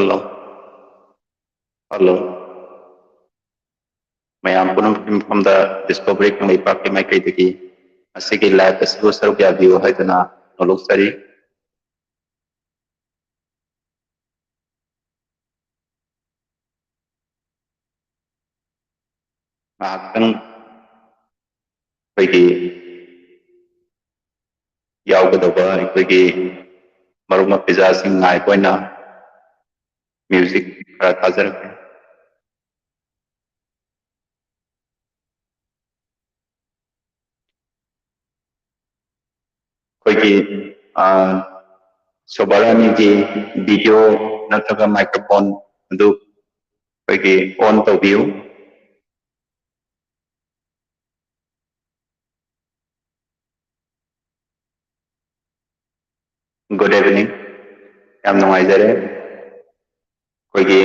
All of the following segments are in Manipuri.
Hello. Hello. Mayam punam from the discovery kang ipak ke mai kai diki. Asigi live asibu saruk ya view hai tana nolok sari. Maakang pagi yaw kadaba pagi maruma pizza sing ngai koina music kara thajar ke. Pagi sobarani ki video natraga microphone adu pagi on to view. Good evening. Yam nungaijare. Koigi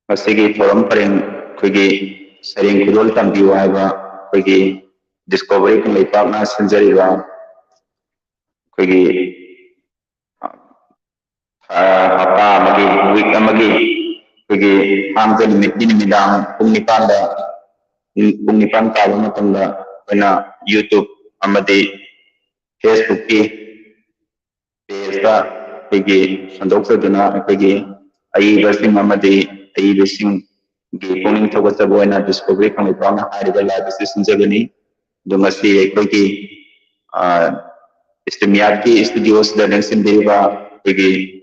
masigi forum pareng koigi sering kudol tambiu haiba koigi discovery kang ipak na sinjariba koigi hapa amagi week amagi koigi hamza midang pung nipan kaba matangda koina YouTube amadi Facebook ki page ta koigi sandoksaduna koigi aibasing amadi aibasing gi puning thogasabo na discovery kang ipak na hariba live session jagani dungasi koigi STMIAT ki studios da nangsin deba koigi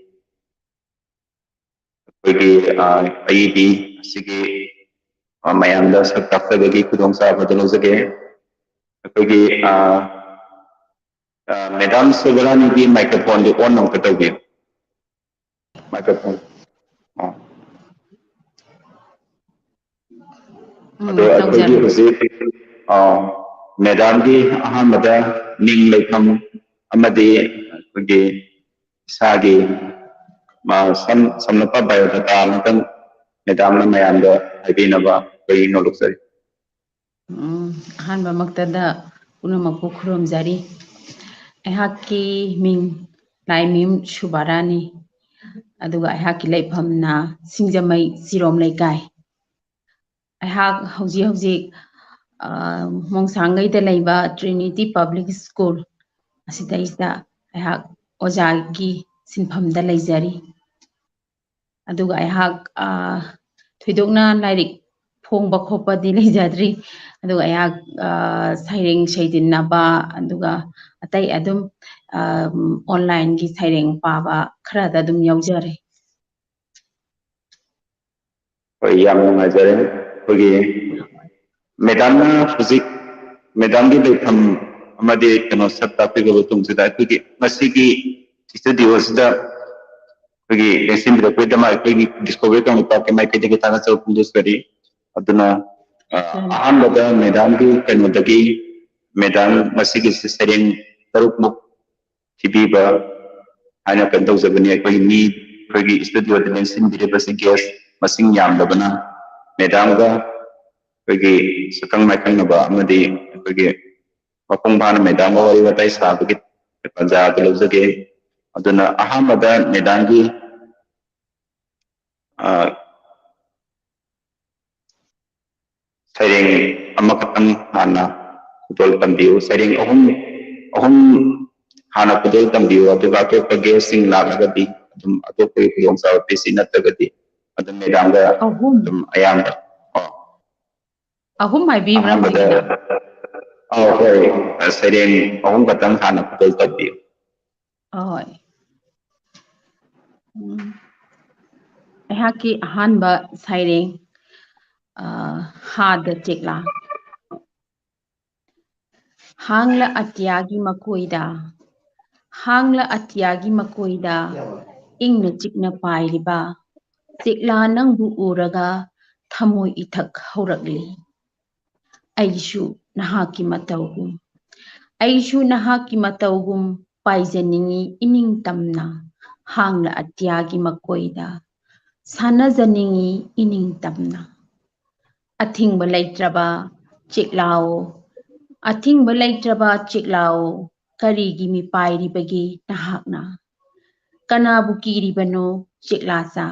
aib sigi mayamda sakta bagi kudong sa badalo jage koigi Madam Soberani di microphone di on ng katabi. Microphone. Koigi husik Madam di ahamada ning laikam amadi koigi sagi ma samnapa biodata natang Madam na mayamda habinaba koigi noluksari. Hanba maktada punamakpu khurumjari. Aihaki ming laimim Shubarani aduga aihaki leiphamna Singjamai Sirom Leikai aihak hauji Mongsangai da leiba Trinity Public School asidaisa aihak ojagi sinphamda leijari aduga aihak thuidokna lairik phongba khopa di leijadri aduga aihak saireng seidinaba aduga atai adum online gi saireng paba khara da adum yaujare Yam nungajare koigi Madam na husik Madam gi leitham amadi kano sakta pigaba tungsida koigi masigi studios da koigi lesin bida koida ma koigi discovery kang ipak ke mai kede tana chaw pundus kari aduna ahambada Madam gi kano dagi Madam masigi sereng taruk muk tibiba ana kan tawjabani koigi mi koigi studio da lesin bida basi guest masing yamdabana Madam ga koigi sakang mai kang naba amadi koigi mapung bhana Madam ga wari watai sabagi panja ga lawjage aduna ahambada Madam gi saireng amakatang hana kudol tambiu saireng ahum hana kudol tambiu aduga atoppa guesting lagadi adum atoppa kudong sa pisi natagadi adum Madam ga adum ayam ahum mai bi bram ahambada okay saireng ahum katang hana kudol tambiu oi aihaki hanba saireng hada chekla hangla atyagi makoida ingna chikna pairiba chekla nangbu uraga thamoi ithak haurakli aishu nahaki matawgum paijaningi ining tamna hangla atyagi makoida sanajaningi ining tamna athingba leitraba cheklao ꯀꯔꯤꯒꯤ ꯃꯤꯄꯥꯏꯔꯤꯕꯒꯦ ꯅꯍꯥꯛꯅ ꯀꯅꯥꯕꯨ ꯀꯤꯔꯤꯕꯅꯣ ꯆꯦꯛꯂꯥꯆꯥ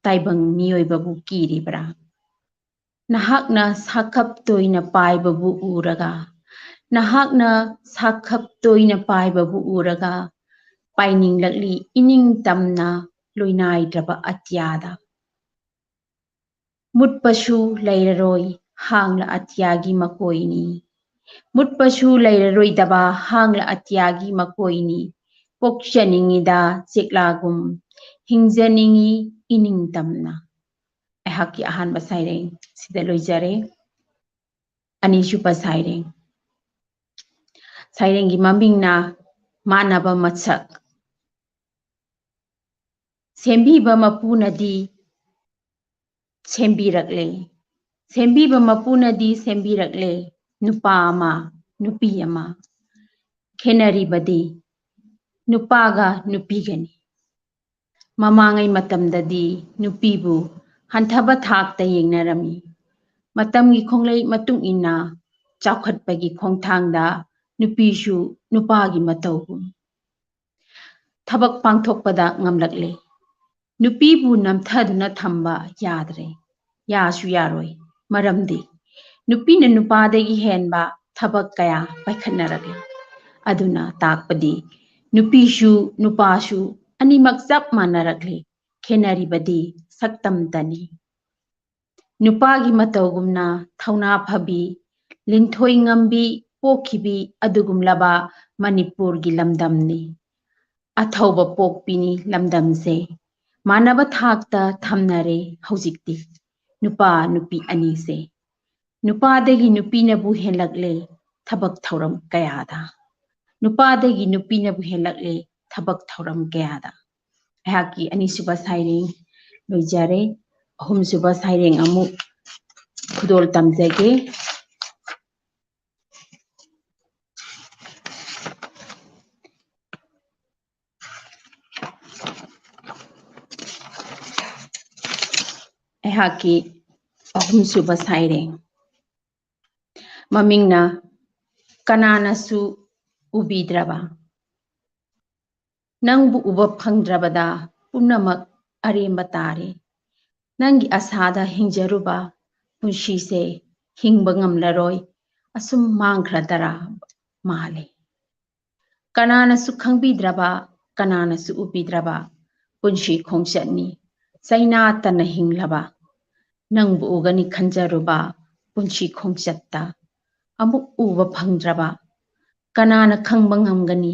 ꯇꯥꯏꯕꯪ ꯃꯤꯑꯣꯏꯕꯕꯨ ꯀꯤꯔꯤꯕ꯭ꯔꯥ ꯅꯍꯥꯛꯅ ꯁꯥꯈꯞ ꯇꯣꯏꯅ ꯄꯥꯏꯕꯕꯨ ꯎꯔꯒ ꯅꯍꯥꯛꯅ ꯁꯥꯈꯞ ꯇꯣꯏꯅ ꯄꯥꯏꯕꯕꯨ ꯎꯔꯒ ꯄꯥꯏꯅꯤꯡꯂꯛꯂꯤ ꯏꯅꯤꯡ ꯇꯝꯅ ꯂꯣꯏꯅꯥꯏꯗ꯭ꯔꯕ ꯑꯇꯤꯌꯥꯗ ꯃꯨꯠꯄꯁꯨ ꯂꯩꯔꯔꯣꯏ ꯍꯥꯡꯂ ꯑꯇꯤꯌꯥꯒꯤ ꯃꯀꯣꯏꯅꯤ ꯃꯨꯠꯄꯁꯨ ꯂꯩꯔꯔꯣꯏꯗꯕ ꯍꯥꯡꯂ ꯑꯇꯤꯌꯥꯒꯤ ꯃꯀꯣꯏꯅꯤ ꯄꯣꯛꯆꯅꯤꯡꯉꯤꯗ ꯆꯦꯛꯂꯥꯒꯨꯝ ꯍꯤꯡꯖꯅꯤꯡꯉꯤ ꯏꯅꯤꯡ ꯇꯝꯅ ꯑꯩꯍꯥꯛꯀꯤ ꯑꯍꯥꯟꯕ ꯁꯩꯔꯦꯡ ꯁꯤꯗ ꯂꯣꯏꯖꯔꯦ ꯑꯅꯤꯁꯨꯕ ꯁꯩꯔꯦꯡꯒꯤ ꯃꯃꯤꯡꯅ ꯃꯥꯟꯅꯕ ꯃꯁꯛ ꯁꯦꯝꯕꯤꯕ ꯃꯄꯨꯅꯗꯤ ꯁꯦꯝꯕꯤꯔꯛꯂꯦ ꯁꯦꯝꯕꯤꯕ ꯃꯄꯨꯅꯗꯤ ꯁꯦꯝꯕꯤꯔꯛꯂꯦ ꯅꯨꯄꯥ ꯑꯃ ꯅꯨꯄꯤ ꯑꯃ ꯈꯦꯟꯅꯔꯤꯕꯗꯤ ꯅꯨꯄꯥꯒ ꯅꯨꯄꯤꯒꯅꯤ ꯃꯃꯥꯡꯉꯩ ꯃꯇꯝꯗꯗꯤ ꯅꯨꯄꯤꯕꯨ ꯍꯟꯊꯕ ꯊꯥꯛꯇ ꯌꯦꯡꯅꯔꯝꯃꯤ ꯃꯇꯝꯒꯤ ꯈꯣꯡꯂꯩ ꯃꯇꯨꯡ ꯏꯟꯅ ꯆꯥꯎꯈꯠꯄꯒꯤ ꯈꯣꯡꯊꯥꯡꯗ ꯅꯨꯄꯤꯁꯨ ꯅꯨꯄꯥꯒꯤ ꯃꯇꯧꯒꯨꯝ ꯊꯕꯛ ꯄꯥꯡꯊꯣꯛꯄꯗ ꯉꯝꯂꯛꯂꯦ ꯅꯨꯄꯤꯕꯨ ꯅꯝꯊꯗꯨꯅ ꯊꯝꯕ ꯌꯥꯗ꯭ꯔꯦ ꯌꯥꯁꯨ ꯌꯥꯔꯣꯏ ꯃꯔꯝꯗꯤ ꯅꯨꯄꯤꯅ ꯅꯨꯄꯥꯗꯒꯤ ꯍꯦꯟꯕ ꯊꯕꯛ ꯀꯌꯥ ꯄꯥꯏꯈꯠꯅꯔꯛꯂꯦ ꯑꯗꯨꯅ ꯇꯥꯛꯄꯗꯤ ꯅꯨꯄꯤꯁꯨ ꯅꯨꯄꯥꯁꯨ ꯑꯅꯤꯃꯛ ꯆꯞ ꯃꯥꯟꯅꯔꯛꯂꯦ ꯈꯦꯟꯅꯔꯤꯕꯗꯤ ꯁꯛꯇꯝꯇꯅꯤ ꯅꯨꯄꯥꯒꯤ ꯃꯇꯧꯒꯨꯝꯅ ꯊꯧꯅꯥ ꯐꯕꯤ ꯂꯤꯟꯊꯣꯏ ꯉꯝꯕꯤ ꯄꯣꯛꯈꯤꯕꯤ ꯑꯗꯨꯒꯨꯝꯂꯕ ꯃꯅꯤꯄꯨꯔꯒꯤ ꯂꯝꯗꯝꯅꯤ ꯑꯊꯧꯕ ꯄꯣꯛꯄꯤꯅꯤ ꯂꯝꯗꯝꯁꯦ ꯃꯥꯟꯅꯕ ꯊꯥꯛꯇ ꯊꯝꯅꯔꯦ ꯍꯧꯖꯤꯛꯇꯤ ꯅꯨꯄꯥ ꯅꯨꯄꯤ ꯑꯅꯤꯁꯦ ꯅꯨꯄꯥꯗꯒꯤ ꯅꯨꯄꯤꯅꯕꯨ ꯍꯦꯜꯂꯛꯂꯦ ꯊꯕꯛ ꯊꯧꯔꯝ ꯀꯌꯥꯗ ꯅꯨꯄꯥꯗꯒꯤ ꯅꯨꯄꯤꯅꯕꯨ ꯍꯦꯜꯂꯛꯂꯦ ꯊꯕꯛ ꯊꯧꯔꯝ ꯀꯌꯥꯗ ꯑꯩꯍꯥꯛꯀꯤ ꯑꯅꯤꯁꯨꯕ ꯁꯩꯔꯦꯡ ꯂꯣꯏꯖꯔꯦ ꯑꯍꯨꯝꯁꯨꯕ ꯁꯩꯔꯦꯡ ꯑꯃꯨꯛ ꯈꯨꯗꯣꯜ ꯇꯝꯖꯒꯦ ꯑꯩꯍꯥꯛꯀꯤ ꯑꯍꯨꯝꯁꯨꯕ ꯁꯩꯔꯦꯡ ꯃꯃꯤꯡꯅ ꯀꯅꯥꯅꯁꯨ ꯎꯕꯤꯗ꯭ꯔꯕ ꯅꯪꯕꯨ ꯎꯕ ꯐꯪꯗ꯭ꯔꯕꯗ ꯄꯨꯝꯅꯃꯛ ꯑꯔꯦꯝꯕ ꯇꯥꯔꯦ ꯅꯪꯒꯤ ꯑꯁꯥꯗ ꯍꯤꯡꯖꯔꯨꯕ ꯄꯨꯟꯁꯤꯁꯦ ꯍꯤꯡꯕ ꯉꯝꯂꯔꯣꯏ ꯑꯁꯨꯝ ꯃꯥꯡꯈ꯭ꯔꯗꯔꯥ ꯃꯥꯜꯂꯦ ꯀꯅꯥꯅꯁꯨ ꯈꯪꯕꯤꯗ꯭ꯔꯕ ꯀꯅꯥꯅꯁꯨ ꯎꯕꯤꯗ꯭ꯔꯕ ꯄꯨꯟꯁꯤ ꯈꯣꯡꯆꯠꯅꯤ ꯆꯩꯅꯥꯇꯅ ꯍꯤꯡꯂꯕ ꯅꯪꯕꯨ ꯎꯒꯅꯤ ꯈꯟꯖꯔꯨꯕ ꯄꯨꯟꯁꯤ ꯈꯣꯡꯆꯠꯇ ꯑꯃꯨꯛ ꯎꯕ ꯐꯪꯗ꯭ꯔꯕ ꯀꯅꯥꯅ ꯈꯪꯕ ꯉꯝꯒꯅꯤ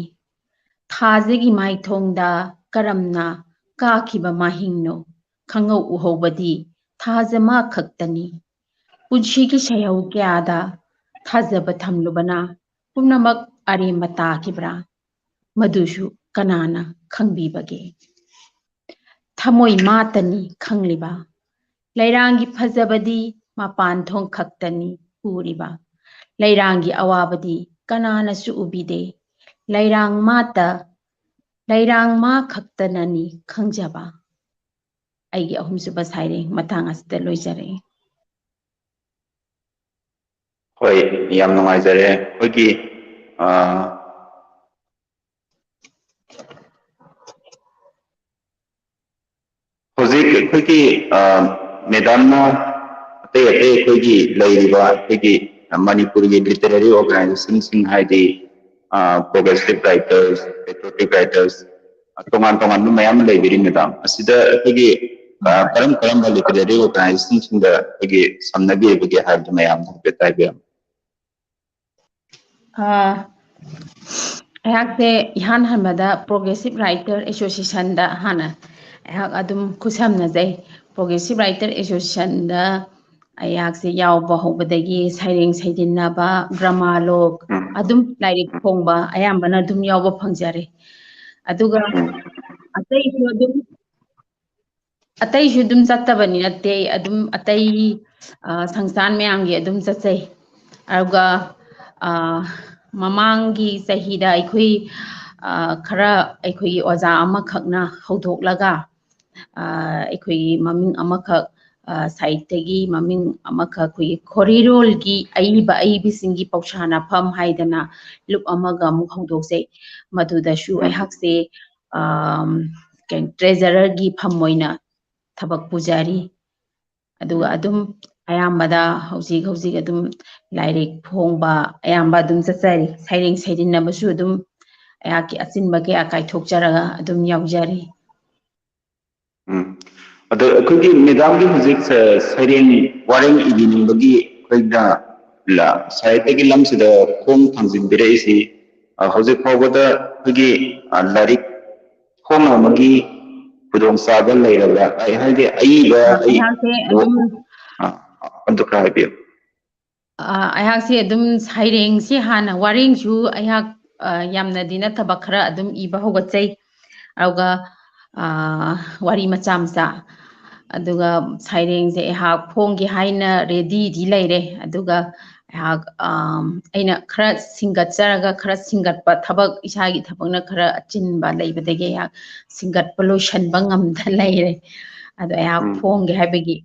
ꯊꯥꯖꯒꯤ ꯃꯥꯏꯊꯣꯡꯗ ꯀꯔꯝꯅ ꯀꯥꯈꯤꯕ ꯃꯍꯤꯡꯅꯣ ꯈꯪꯍꯧ ꯎꯍꯧꯕꯗꯤ ꯊꯥꯖꯃ ꯈꯛꯇꯅꯤ ꯄꯨꯟꯁꯤꯒꯤ ꯁꯩꯍꯧ ꯀꯌꯥꯗ ꯊꯥꯖꯕ ꯊꯝꯂꯨꯕꯅ ꯄꯨꯝꯅꯃꯛ ꯑꯔꯦꯝꯕ ꯇꯥꯈꯤꯕ꯭ꯔꯥ ꯃꯗꯨꯁꯨ ꯀꯅꯥꯅ ꯈꯪꯕꯤꯕꯒꯦ ꯊꯃꯣꯏ ꯃꯥꯇꯅꯤ ꯈꯪꯂꯤꯕ ꯂꯩꯔꯥꯡꯒꯤ ꯐꯖꯕꯗꯤ ꯃꯄꯥꯟ ꯊꯣꯡ ꯈꯛꯇꯅꯤ ꯎꯔꯤꯕ ꯂꯩꯔꯥꯡꯒꯤ ꯑꯋꯥꯕꯗꯤ ꯀꯅꯥꯅꯁꯨ ꯎꯕꯤꯗꯦ ꯂꯩꯔꯥꯡ ꯃꯥ ꯈꯛꯇꯅꯅꯤ ꯈꯪꯖꯕ ꯑꯩꯒꯤ ꯑꯍꯨꯝꯁꯨꯕ ꯁꯩꯔꯦꯡ ꯃꯇꯥꯡ ꯑꯁꯤꯗ ꯂꯣꯏꯖꯔꯦ ꯍꯣꯏ ꯌꯥꯝ ꯅꯨꯡꯉꯥꯏꯖꯔꯦ ꯑꯩꯈꯣꯏꯒꯤ ꯍꯧꯖꯤꯛ ꯑꯩꯈꯣꯏꯒꯤ ꯃꯦꯗꯥꯝꯅ ꯑꯇꯩ ꯑꯩꯈꯣꯏꯒꯤ ꯂꯩꯔꯤꯕ ꯑꯩꯈꯣꯏꯒꯤ ꯃꯅꯤꯄꯨꯔꯒꯤ ꯂꯤꯇꯔꯦꯔꯤ ꯑꯣꯔꯒꯅꯥꯏꯖꯦꯁꯟꯁꯤꯡ ꯍꯥꯏꯗꯤ ꯄ꯭ꯔꯣꯒ꯭ꯔꯦꯁꯤꯚ ꯔꯥꯏꯇꯔꯁ ꯄꯦꯇ꯭ꯔꯣꯇꯤꯛ ꯔꯥꯏꯇꯔꯁ ꯇꯣꯉꯥꯟ ꯇꯣꯉꯥꯟꯕ ꯃꯌꯥꯝ ꯂꯩꯕꯤꯔꯤ ꯃꯦꯗꯥꯝ ꯑꯁꯤꯗ ꯑꯩꯈꯣꯏꯒꯤ ꯀꯔꯝ ꯀꯔꯝꯕ ꯂꯤꯇꯔꯦꯔꯤ ꯑꯣꯔꯒꯅꯥꯏꯖꯦꯁꯟꯁꯤꯡꯗ ꯑꯩꯈꯣꯏꯒꯤ ꯁꯝꯅꯕꯤꯕꯒꯦ ꯍꯥꯏꯕꯗꯨ ꯃꯌꯥꯝꯗ ꯍꯥꯏꯐꯦꯠ ꯍꯥꯏꯕꯤꯔꯝꯃꯨ ꯑꯩꯍꯥꯛꯁꯦ ꯏꯍꯥꯟ ꯍꯥꯟꯕꯗ ꯄ꯭ꯔꯣꯒ꯭ꯔꯦꯁꯤꯚ ꯔꯥꯏꯇꯔ ꯑꯦꯁꯣꯁꯤꯌꯦꯁꯟꯗ ꯍꯥꯟꯅ ꯑꯩꯍꯥꯛ ꯑꯗꯨꯝ ꯈꯨꯠꯁꯝꯅꯖꯩ ꯄ꯭ꯔꯣꯒ꯭ꯔꯦꯁꯤꯚ ꯔꯥꯏꯇꯔ ꯑꯦꯁꯣꯁꯤꯌꯦꯁꯟꯗ ꯑꯩꯍꯥꯛꯁꯦ ꯌꯥꯎꯕ ꯍꯧꯕꯗꯒꯤ ꯁꯩꯔꯦꯡ ꯁꯩꯗꯤꯟꯅꯕ ꯗ꯭ꯔꯃꯥꯂꯣꯛ ꯑꯗꯨꯝ ꯂꯥꯏꯔꯤꯛ ꯐꯣꯡꯕ ꯑꯌꯥꯝꯕꯅ ꯑꯗꯨꯝ ꯌꯥꯎꯕ ꯐꯪꯖꯔꯦ ꯑꯗꯨꯒ ꯑꯇꯩꯁꯨ ꯑꯗꯨꯝ ꯆꯠꯇꯕꯅꯤ ꯅꯠꯇꯦ ꯑꯗꯨꯝ ꯑꯇꯩ ꯁꯪꯁꯊꯥꯟ ꯃꯌꯥꯝꯒꯤ ꯑꯗꯨꯝ ꯆꯠꯆꯩ ꯑꯗꯨꯒ ꯃꯃꯥꯡꯒꯤ ꯆꯍꯤꯗ ꯑꯩꯈꯣꯏ ꯈꯔ ꯑꯩꯈꯣꯏꯒꯤ ꯑꯣꯖꯥ ꯑꯃꯈꯛꯅ ꯍꯧꯗꯣꯛꯂꯒ ꯑꯩꯈꯣꯏꯒꯤ ꯃꯃꯤꯡ ꯑꯃꯈꯛ ꯁꯥꯏꯠꯇꯒꯤ ꯃꯃꯤꯡ ꯑꯃꯈꯛ ꯑꯩꯈꯣꯏꯒꯤ ꯈꯣꯔꯤꯔꯣꯜꯒꯤ ꯑꯏꯕ ꯑꯏꯕꯤꯁꯤꯡꯒꯤ ꯄꯧꯁꯥꯅꯐꯝ ꯍꯥꯏꯗꯅ ꯂꯨꯞ ꯑꯃꯒ ꯑꯃꯨꯛ ꯍꯧꯗꯣꯛꯆꯩ ꯃꯗꯨꯗꯁꯨ ꯑꯩꯍꯥꯛꯁꯦ ꯇ꯭ꯔꯦꯖꯔꯔꯒꯤ ꯐꯝ ꯑꯣꯏꯅ ꯊꯕꯛ ꯄꯨꯖꯔꯤ ꯑꯗꯨꯒ ꯑꯗꯨꯝ ꯑꯌꯥꯝꯕꯗ ꯍꯧꯖꯤꯛ ꯑꯗꯨꯝ ꯂꯥꯏꯔꯤꯛ ꯐꯣꯡꯕ ꯑꯌꯥꯝꯕ ꯑꯗꯨꯝ ꯆꯠꯆꯔꯤ ꯁꯩꯔꯦꯡ ꯁꯩꯗꯤꯟꯅꯕꯁꯨ ꯑꯗꯨꯝ ꯑꯩꯍꯥꯛꯀꯤ ꯑꯆꯤꯟꯕ ꯀꯌꯥ ꯀꯥꯏꯊꯣꯛꯆꯔꯒ ꯑꯗꯨꯝ ꯌꯥꯎꯖꯔꯤ ꯑꯗꯣ ꯑꯩꯈꯣꯏꯒꯤ ꯃꯦꯗꯥꯝꯒꯤ ꯍꯧꯖꯤꯛ ꯁꯩꯔꯦꯡ ꯋꯥꯔꯦꯡ ꯏꯕꯤꯅꯤꯡꯕꯒꯤ ꯑꯩꯈꯣꯏꯅ ꯁꯥꯍꯤꯇ꯭ꯌꯒꯤ ꯂꯝꯁꯤꯗ ꯈꯣꯡ ꯊꯥꯡꯖꯤꯟꯕꯤꯔꯛꯏꯁꯤ ꯍꯧꯖꯤꯛ ꯐꯥꯎꯕꯗ ꯑꯩꯈꯣꯏꯒꯤ ꯂꯥꯏꯔꯤꯛ ꯐꯣꯡꯅꯕꯒꯤ ꯈꯨꯗꯣꯡꯆꯥꯕ ꯂꯩꯔꯕ꯭ꯔꯥ ꯍꯥꯏꯗꯤ ꯑꯏꯕ ꯑꯩꯍꯥꯛꯁꯦ ꯑꯗꯨꯝ ꯑꯗꯨ ꯈꯔ ꯍꯥꯏꯕꯤꯌꯨ ꯑꯩꯍꯥꯛꯁꯦ ꯑꯗꯨꯝ ꯁꯩꯔꯦꯡꯁꯤ ꯍꯥꯟꯅ ꯋꯥꯔꯦꯡꯁꯨ ꯑꯩꯍꯥꯛ ꯌꯥꯝꯅꯗꯤ ꯅꯠꯇꯕ ꯈꯔ ꯑꯗꯨꯝ ꯏꯕ ꯍꯧꯒꯠꯆꯩ ꯑꯗꯨꯒ ꯋꯥꯔꯤ ꯃꯆꯥ ꯃꯆꯥ ꯑꯗꯨꯒ ꯁꯩꯔꯦꯡꯁꯦ ꯑꯩꯍꯥꯛ ꯐꯣꯡꯒꯦ ꯍꯥꯏꯅ ꯔꯦꯗꯤꯗꯤ ꯂꯩꯔꯦ ꯑꯗꯨꯒ ꯑꯩꯍꯥꯛ ꯑꯩꯅꯈꯔ ꯁꯤꯡꯒꯠꯆꯔꯒ ꯈꯔ ꯁꯤꯡꯒꯠꯄ ꯊꯕꯛ ꯏꯁꯥꯒꯤ ꯊꯕꯛꯅꯈꯔ ꯑꯆꯤꯟꯕ ꯂꯩꯕꯗꯒꯤ ꯑꯩꯍꯥꯛ ꯁꯤꯡꯒꯠꯄ ꯂꯣꯏꯁꯟꯕ ꯉꯝꯗ ꯂꯩꯔꯦ ꯑꯗꯣ ꯑꯩꯍꯥꯛ ꯐꯣꯡꯒꯦ ꯍꯥꯏꯕꯒꯤ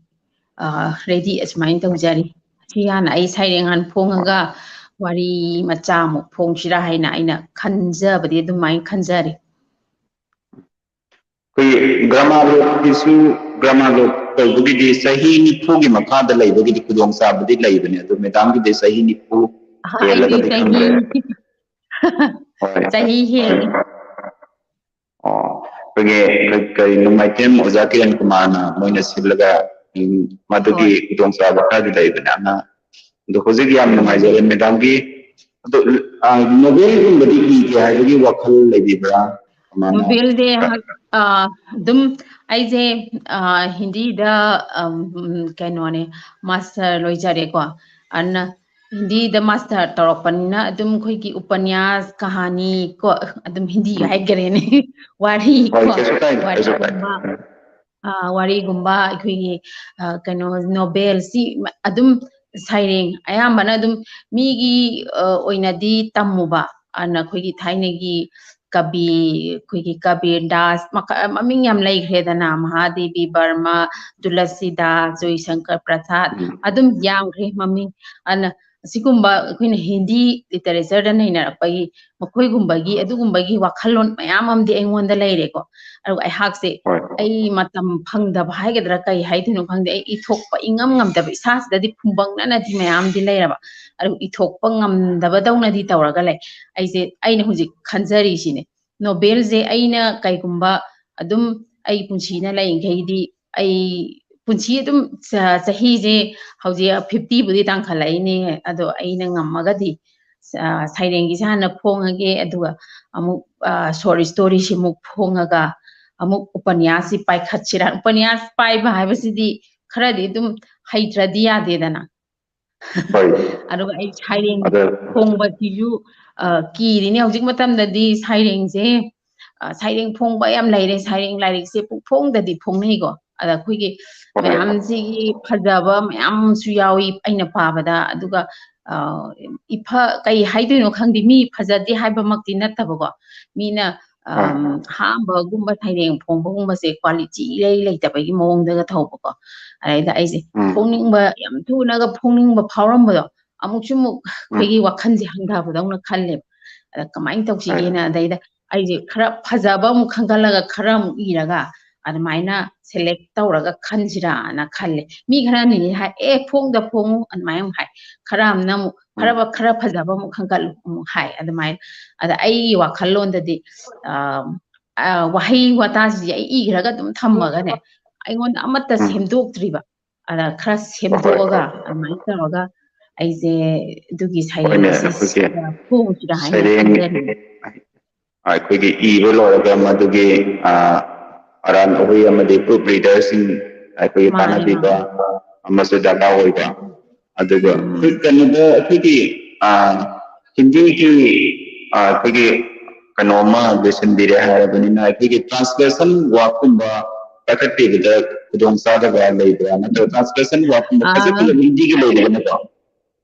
ꯔꯦꯗꯤ ꯑꯁꯨꯃꯥꯏꯅ ꯇꯧꯖꯔꯤ ꯁꯤ ꯍꯥꯟꯅ ꯑꯩ ꯁꯩꯔꯦꯡ ꯍꯥꯟꯅ ꯐꯣꯡꯉꯒ ꯋꯥꯔꯤ ꯃꯆꯥꯃꯨꯛ ꯐꯣꯡꯁꯤꯔꯥ ꯍꯥꯏꯅ ꯑꯩꯅ ꯈꯟꯖꯕꯗꯤ ꯑꯗꯨꯃꯥꯏꯅ ꯈꯟꯖꯔꯤ ꯑꯩꯈꯣꯏ ꯒ꯭ꯔꯥꯃꯥꯂꯣꯛꯀꯤꯁꯨ ꯒ꯭ꯔꯥꯃꯥꯂꯣꯛ ꯇꯧꯕꯒꯤꯗꯤ ꯆꯍꯤ 90ꯒꯤ ꯃꯈꯥꯗ ꯂꯩꯕꯒꯤꯗꯤ ꯈꯨꯗꯣꯡꯆꯥꯕꯗꯤ ꯂꯩꯕꯅꯦ ꯑꯗꯨ ꯃꯦꯗꯥꯝꯒꯤꯗꯤ ꯆꯍꯤ 90 ꯑꯩꯗꯤ ꯍꯦꯜꯂꯒꯗꯤ ꯆꯍꯤ ꯈꯪꯗ꯭ꯔꯦ ꯍꯣꯏ ꯆꯍꯤ ꯍꯦꯜꯂꯤ ꯑꯩꯈꯣꯏꯒꯤ ꯀꯔꯤ ꯃꯥꯏꯊꯦꯝ ꯑꯣꯖꯥ ꯀꯤꯔꯟ ꯀꯨꯃꯥꯔꯅ ꯃꯣꯏꯅ ꯁꯤꯜꯂꯒ ꯃꯗꯨꯒꯤ ꯍꯣꯏ ꯈꯨꯗꯣꯡꯆꯥꯕ ꯈꯔꯗꯤ ꯂꯩꯕꯅꯦ ꯑꯗꯣ ꯍꯧꯖꯤꯛ ꯌꯥꯝ ꯅꯨꯡꯉꯥꯏꯖꯔꯦ ꯃꯦꯗꯥꯝꯒꯤ ꯑꯗꯣ ꯅꯣꯕꯦꯜꯒꯨꯝꯕꯗꯤ ꯏꯒꯦ ꯍꯥꯏꯕꯒꯤ ꯋꯥꯈꯜ ꯂꯩꯕꯤꯕ꯭ꯔꯥ ꯅꯣꯕꯦꯜꯁꯦ ꯑꯗꯨꯝ ꯑꯩꯁꯦ ꯍꯤꯟꯗꯤꯗ ꯀꯩꯅꯣꯅꯦ ꯃꯥꯁꯇꯔ ꯂꯣꯏꯖꯔꯦꯀꯣ ꯑꯗꯨꯅ ꯍꯤꯟꯗꯤꯗ ꯃꯥꯁꯇꯔ ꯇꯧꯔꯛꯄꯅꯤꯅ ꯑꯗꯨꯝ ꯑꯩꯈꯣꯏꯒꯤ ꯎꯄꯟꯌꯥꯁ ꯀꯍꯥꯅꯤ ꯀꯣ ꯑꯗꯨꯝ ꯍꯤꯟꯗꯤ ꯍꯥꯏꯈꯔꯦꯅꯦ ꯋꯥꯔꯤ ꯍꯣꯏ ꯀꯣ ꯀꯩꯁꯨ ꯀꯥꯏꯗꯦ ꯀꯩꯁꯨ ꯀꯥꯏꯗꯦ ꯋꯥꯔꯤꯒꯨꯝꯕ ꯋꯥꯔꯤꯒꯨꯝꯕ ꯑꯩꯈꯣꯏꯒꯤ ꯀꯩꯅꯣ ꯅꯣꯕꯦꯜꯁꯤ ꯑꯗꯨꯝ ꯁꯩꯔꯦꯡ ꯑꯌꯥꯝꯕꯅ ꯑꯗꯨꯝ ꯃꯤꯒꯤ ꯑꯣꯏꯅꯗꯤ ꯇꯝꯃꯨꯕ ꯑꯗꯨꯅ ꯑꯩꯈꯣꯏꯒꯤ ꯊꯥꯏꯅꯒꯤ ꯀꯕꯤ ꯑꯩꯈꯣꯏꯒꯤ ꯀꯕꯤꯔ ꯗꯥꯁ ꯃꯃꯤꯡ ꯌꯥꯝ ꯂꯩꯈ꯭ꯔꯦꯗꯅ ꯃꯍꯥꯗꯦꯕꯤ ꯕꯔꯃ ꯇꯨꯂꯁꯤꯗꯥꯁ ꯖꯣꯏꯁꯪꯀꯔ ꯄ꯭ꯔꯁꯥꯗ ꯑꯗꯨꯝ ꯌꯥꯝꯈ꯭ꯔꯦ ꯃꯃꯤꯡ ꯑꯗꯨꯅ ꯑꯁꯤꯒꯨꯝꯕ ꯑꯩꯈꯣꯏꯅ ꯍꯤꯟꯗꯤ ꯂꯤꯇꯔꯦꯆꯔꯗ ꯅꯩꯅꯔꯛꯄꯒꯤ ꯃꯈꯣꯏꯒꯨꯝꯕꯒꯤ ꯑꯗꯨꯒꯨꯝꯕꯒꯤ ꯋꯥꯈꯜꯂꯣꯟ ꯃꯌꯥꯝ ꯑꯃꯗꯤ ꯑꯩꯉꯣꯟꯗ ꯂꯩꯔꯦꯀꯣ ꯑꯗꯨꯒ ꯑꯩꯍꯥꯛꯁꯦ ꯍꯣꯏ ꯑꯩ ꯃꯇꯝ ꯐꯪꯗꯕ ꯍꯥꯏꯒꯗ꯭ꯔꯥ ꯀꯩ ꯍꯥꯏꯗꯣꯏꯅೋ ꯈꯪꯗꯦ ꯑꯩ ꯏꯊꯣꯛꯄ ꯏꯉꯝ ꯉꯝꯗꯕ ꯏꯁꯥꯁꯤꯗꯗꯤ ꯐꯨꯡꯕꯪꯅꯅꯗꯤ ꯃꯌꯥꯝꯗꯤ ꯂꯩꯔꯕ ꯑꯗꯨ ꯏꯊꯣꯛꯄ ꯉꯝꯗꯕꯗꯧꯅꯗꯤ ꯇꯧꯔꯒ ꯂꯩ ꯑꯩꯅ ꯍꯧꯖꯤꯛ ꯈꯟꯖꯔꯤꯁꯤꯅꯦ ꯅꯣꯕꯦꯜꯁꯦ ꯑꯩꯅ ꯀꯩꯒꯨꯝꯕ ꯑꯗꯨꯝ ꯑꯩ ꯄꯨꯟꯁꯤꯅ ꯂꯩꯔꯤꯈꯩꯗꯤ ꯑꯩ ꯄꯨꯟꯁꯤ ꯑꯗꯨꯝ ꯆꯍꯤꯁꯦ ꯍꯧꯖꯤꯛ 50ꯕꯨꯗꯤ ꯇꯥꯡꯈꯠꯂꯛꯏꯅꯦ ꯑꯗꯣ ꯑꯩꯅ ꯉꯝꯃꯒꯗꯤ ꯁꯩꯔꯦꯡꯒꯤꯁꯦ ꯍꯥꯟꯅ ꯐꯣꯡꯉꯒꯦ ꯑꯗꯨꯒ ꯑꯃꯨꯛ ꯁꯣꯔꯠ ꯁ꯭ꯇꯣꯔꯤꯁꯤꯃꯨꯛ ꯐꯣꯡꯉꯒ ꯑꯃꯨꯛ ꯎꯄꯟꯌꯥꯁꯁꯤ ꯄꯥꯏꯈꯠꯁꯤꯔꯥ ꯎꯄꯟꯌꯥꯁ ꯄꯥꯏꯕ ꯍꯥꯏꯕꯁꯤꯗꯤ ꯈꯔꯗꯤ ꯑꯗꯨꯝ ꯍꯩꯇ꯭ꯔꯗꯤ ꯌꯥꯗꯦꯗꯅ ꯍꯣꯏ ꯑꯗꯨꯒ ꯑꯩ ꯁꯩꯔꯦꯡ ꯑꯗ ꯐꯣꯡꯕꯁꯤꯁꯨ ꯀꯤꯔꯤꯅꯦ ꯍꯧꯖꯤꯛ ꯃꯇꯝꯗꯗꯤ ꯁꯩꯔꯦꯡꯁꯦ ꯁꯩꯔꯦꯡ ꯐꯣꯡꯕ ꯌꯥꯝ ꯂꯩꯔꯦ ꯁꯩꯔꯦꯡ ꯂꯥꯏꯔꯤꯛꯁꯦ ꯄꯨꯡꯐꯣꯡꯗꯗꯤ ꯐꯣꯡꯅꯩꯀꯣ ꯑꯗ ꯑꯩꯈꯣꯏꯒꯤ ꯍꯣꯏ ꯃꯌꯥꯝꯁꯤꯒꯤ ꯐꯖꯕ ꯃꯌꯥꯝꯁꯨ ꯌꯥꯎꯏ ꯑꯩꯅ ꯄꯥꯕꯗ ꯑꯗꯨꯒ ꯀꯩ ꯍꯥꯏꯗꯣꯏꯅೋ ꯈꯪꯗꯦ ꯃꯤ ꯐꯖꯗꯦ ꯍꯥꯏꯕꯃꯛꯇꯤ ꯅꯠꯇꯕꯀꯣ ꯃꯤꯅ ꯍꯣꯏ ꯍꯥꯝꯕꯒꯨꯝꯕ ꯁꯩꯔꯦꯡ ꯐꯣꯡꯕꯒꯨꯝꯕꯁꯦ ꯀ꯭ꯋꯥꯂꯤꯇꯤ ꯏꯔꯩ ꯂꯩꯇꯕꯒꯤ ꯃꯑꯣꯡꯗꯒ ꯇꯧꯕꯀꯣ ꯑꯗꯩꯗ ꯑꯩꯁꯦ ꯐꯣꯡꯅꯤꯡꯕ ꯌꯥꯝ ꯊꯨꯅꯒ ꯐꯣꯡꯅꯤꯡꯕ ꯐꯥꯎꯔꯝꯕꯗꯣ ꯑꯃꯨꯛꯁꯨ ꯑꯃꯨꯛ ꯑꯩꯈꯣꯏꯒꯤ ꯋꯥꯈꯜꯁꯦ ꯍꯟꯊꯕꯗꯧꯅ ꯈꯜꯂꯦꯕ ꯑꯗ ꯀꯃꯥꯏꯅ ꯇꯧꯁꯤꯒꯦꯅ ꯑꯗꯩꯗ ꯑꯩꯁꯦꯈꯔ ꯐꯖꯕ ꯑꯃꯨꯛ ꯈꯟꯒꯠꯂꯒ ꯈꯔ ꯑꯃꯨꯛ ꯏꯔꯒ ꯑꯗꯨꯃꯥꯏꯅ ꯁꯦꯂꯦꯛ ꯇꯧꯔꯒ ꯈꯟꯁꯤꯔꯥꯅ ꯈꯜꯂꯦ ꯃꯤ ꯈꯔꯅꯤꯗꯤ ꯍꯥꯏ ꯐꯣꯡꯉꯨ ꯑꯗꯨꯃꯥꯏꯅ ꯑꯃꯨꯛ ꯍꯥꯏ ꯈꯔ ꯑꯃꯅ ꯑꯃꯨꯛ ꯈꯔ ꯐꯖꯕ ꯑꯃꯨꯛ ꯈꯟꯒꯠꯂꯨ ꯑꯃꯨꯛ ꯍꯥꯏ ꯑꯗꯨꯃꯥꯏꯅ ꯑꯗ ꯑꯩꯒꯤ ꯋꯥꯈꯜꯂꯣꯟꯗꯗꯤ ꯋꯥꯍꯩ ꯋꯥꯇꯥꯁꯤꯗꯤ ꯑꯩ ꯏꯈ꯭ꯔꯒ ꯑꯗꯨꯝ ꯊꯝꯃꯒꯅꯦ ꯑꯩꯉꯣꯟꯗ ꯑꯃꯠꯇ ꯁꯦꯝꯗꯣꯛꯇ꯭ꯔꯤꯕ ꯑꯗ ꯈꯔ ꯍꯣꯏ ꯁꯦꯝꯗꯣꯛꯑꯒ ꯑꯗꯨꯃꯥꯏꯅ ꯇꯧꯔꯒ ꯑꯩꯁꯦ ꯑꯗꯨꯒꯤ ꯍꯣꯏꯅꯦ ꯁꯩꯔꯦꯡꯁꯤ ꯑꯩꯈꯣꯏꯒꯤ ꯐꯣꯡꯁꯤꯔꯥ ꯍꯥꯏꯅ ꯁꯩꯔꯦꯡ ꯈꯟꯖꯔꯤ ꯑꯩꯈꯣꯏꯒꯤ ꯏꯕ ꯂꯣꯏꯔꯒ ꯃꯗꯨꯒꯤ ꯑꯔꯥꯟ ꯑꯍꯣꯏ ꯑꯃꯗꯤ ꯄ꯭ꯔꯨꯐ ꯔꯤꯗꯔꯁꯤꯡ ꯑꯩꯈꯣꯏꯒꯤ ꯃꯥꯅꯦ ꯇꯥꯟꯅꯕꯤꯕ ꯃꯥꯅꯦ ꯑꯃꯁꯨ ꯗꯔꯀꯥꯔ ꯑꯣꯏꯕ ꯑꯗꯨꯒ ꯎꯝ ꯀꯩꯅꯣꯗ ꯑꯩꯈꯣꯏꯒꯤ ꯍꯤꯟꯗꯤꯒꯤ ꯑꯩꯈꯣꯏꯒꯤ ꯀꯩꯅꯣꯝꯃ ꯂꯣꯏꯁꯤꯟꯕꯤꯔꯦ ꯍꯥꯏꯔꯕꯅꯤꯅ ꯑꯩꯈꯣꯏꯒꯤ ꯇ꯭ꯔꯥꯟꯁꯂꯦꯁꯟ ꯋꯥꯔꯛꯀꯨꯝꯕ ꯄꯥꯏꯈꯠꯄꯤꯕꯗ ꯈꯨꯗꯣꯡꯆꯥꯗꯕ ꯂꯩꯕ꯭ꯔꯥ ꯅꯠꯇ꯭ꯔꯒ ꯇ꯭ꯔꯥꯟꯁꯂꯦꯁꯟ ꯋꯥꯔꯛꯀꯨꯝꯕ ꯐꯖ ꯑꯥ ꯐꯖꯕ ꯍꯤꯟꯗꯤꯒꯤ ꯂꯩꯔꯤꯕ ꯅꯠꯇ꯭ꯔꯣ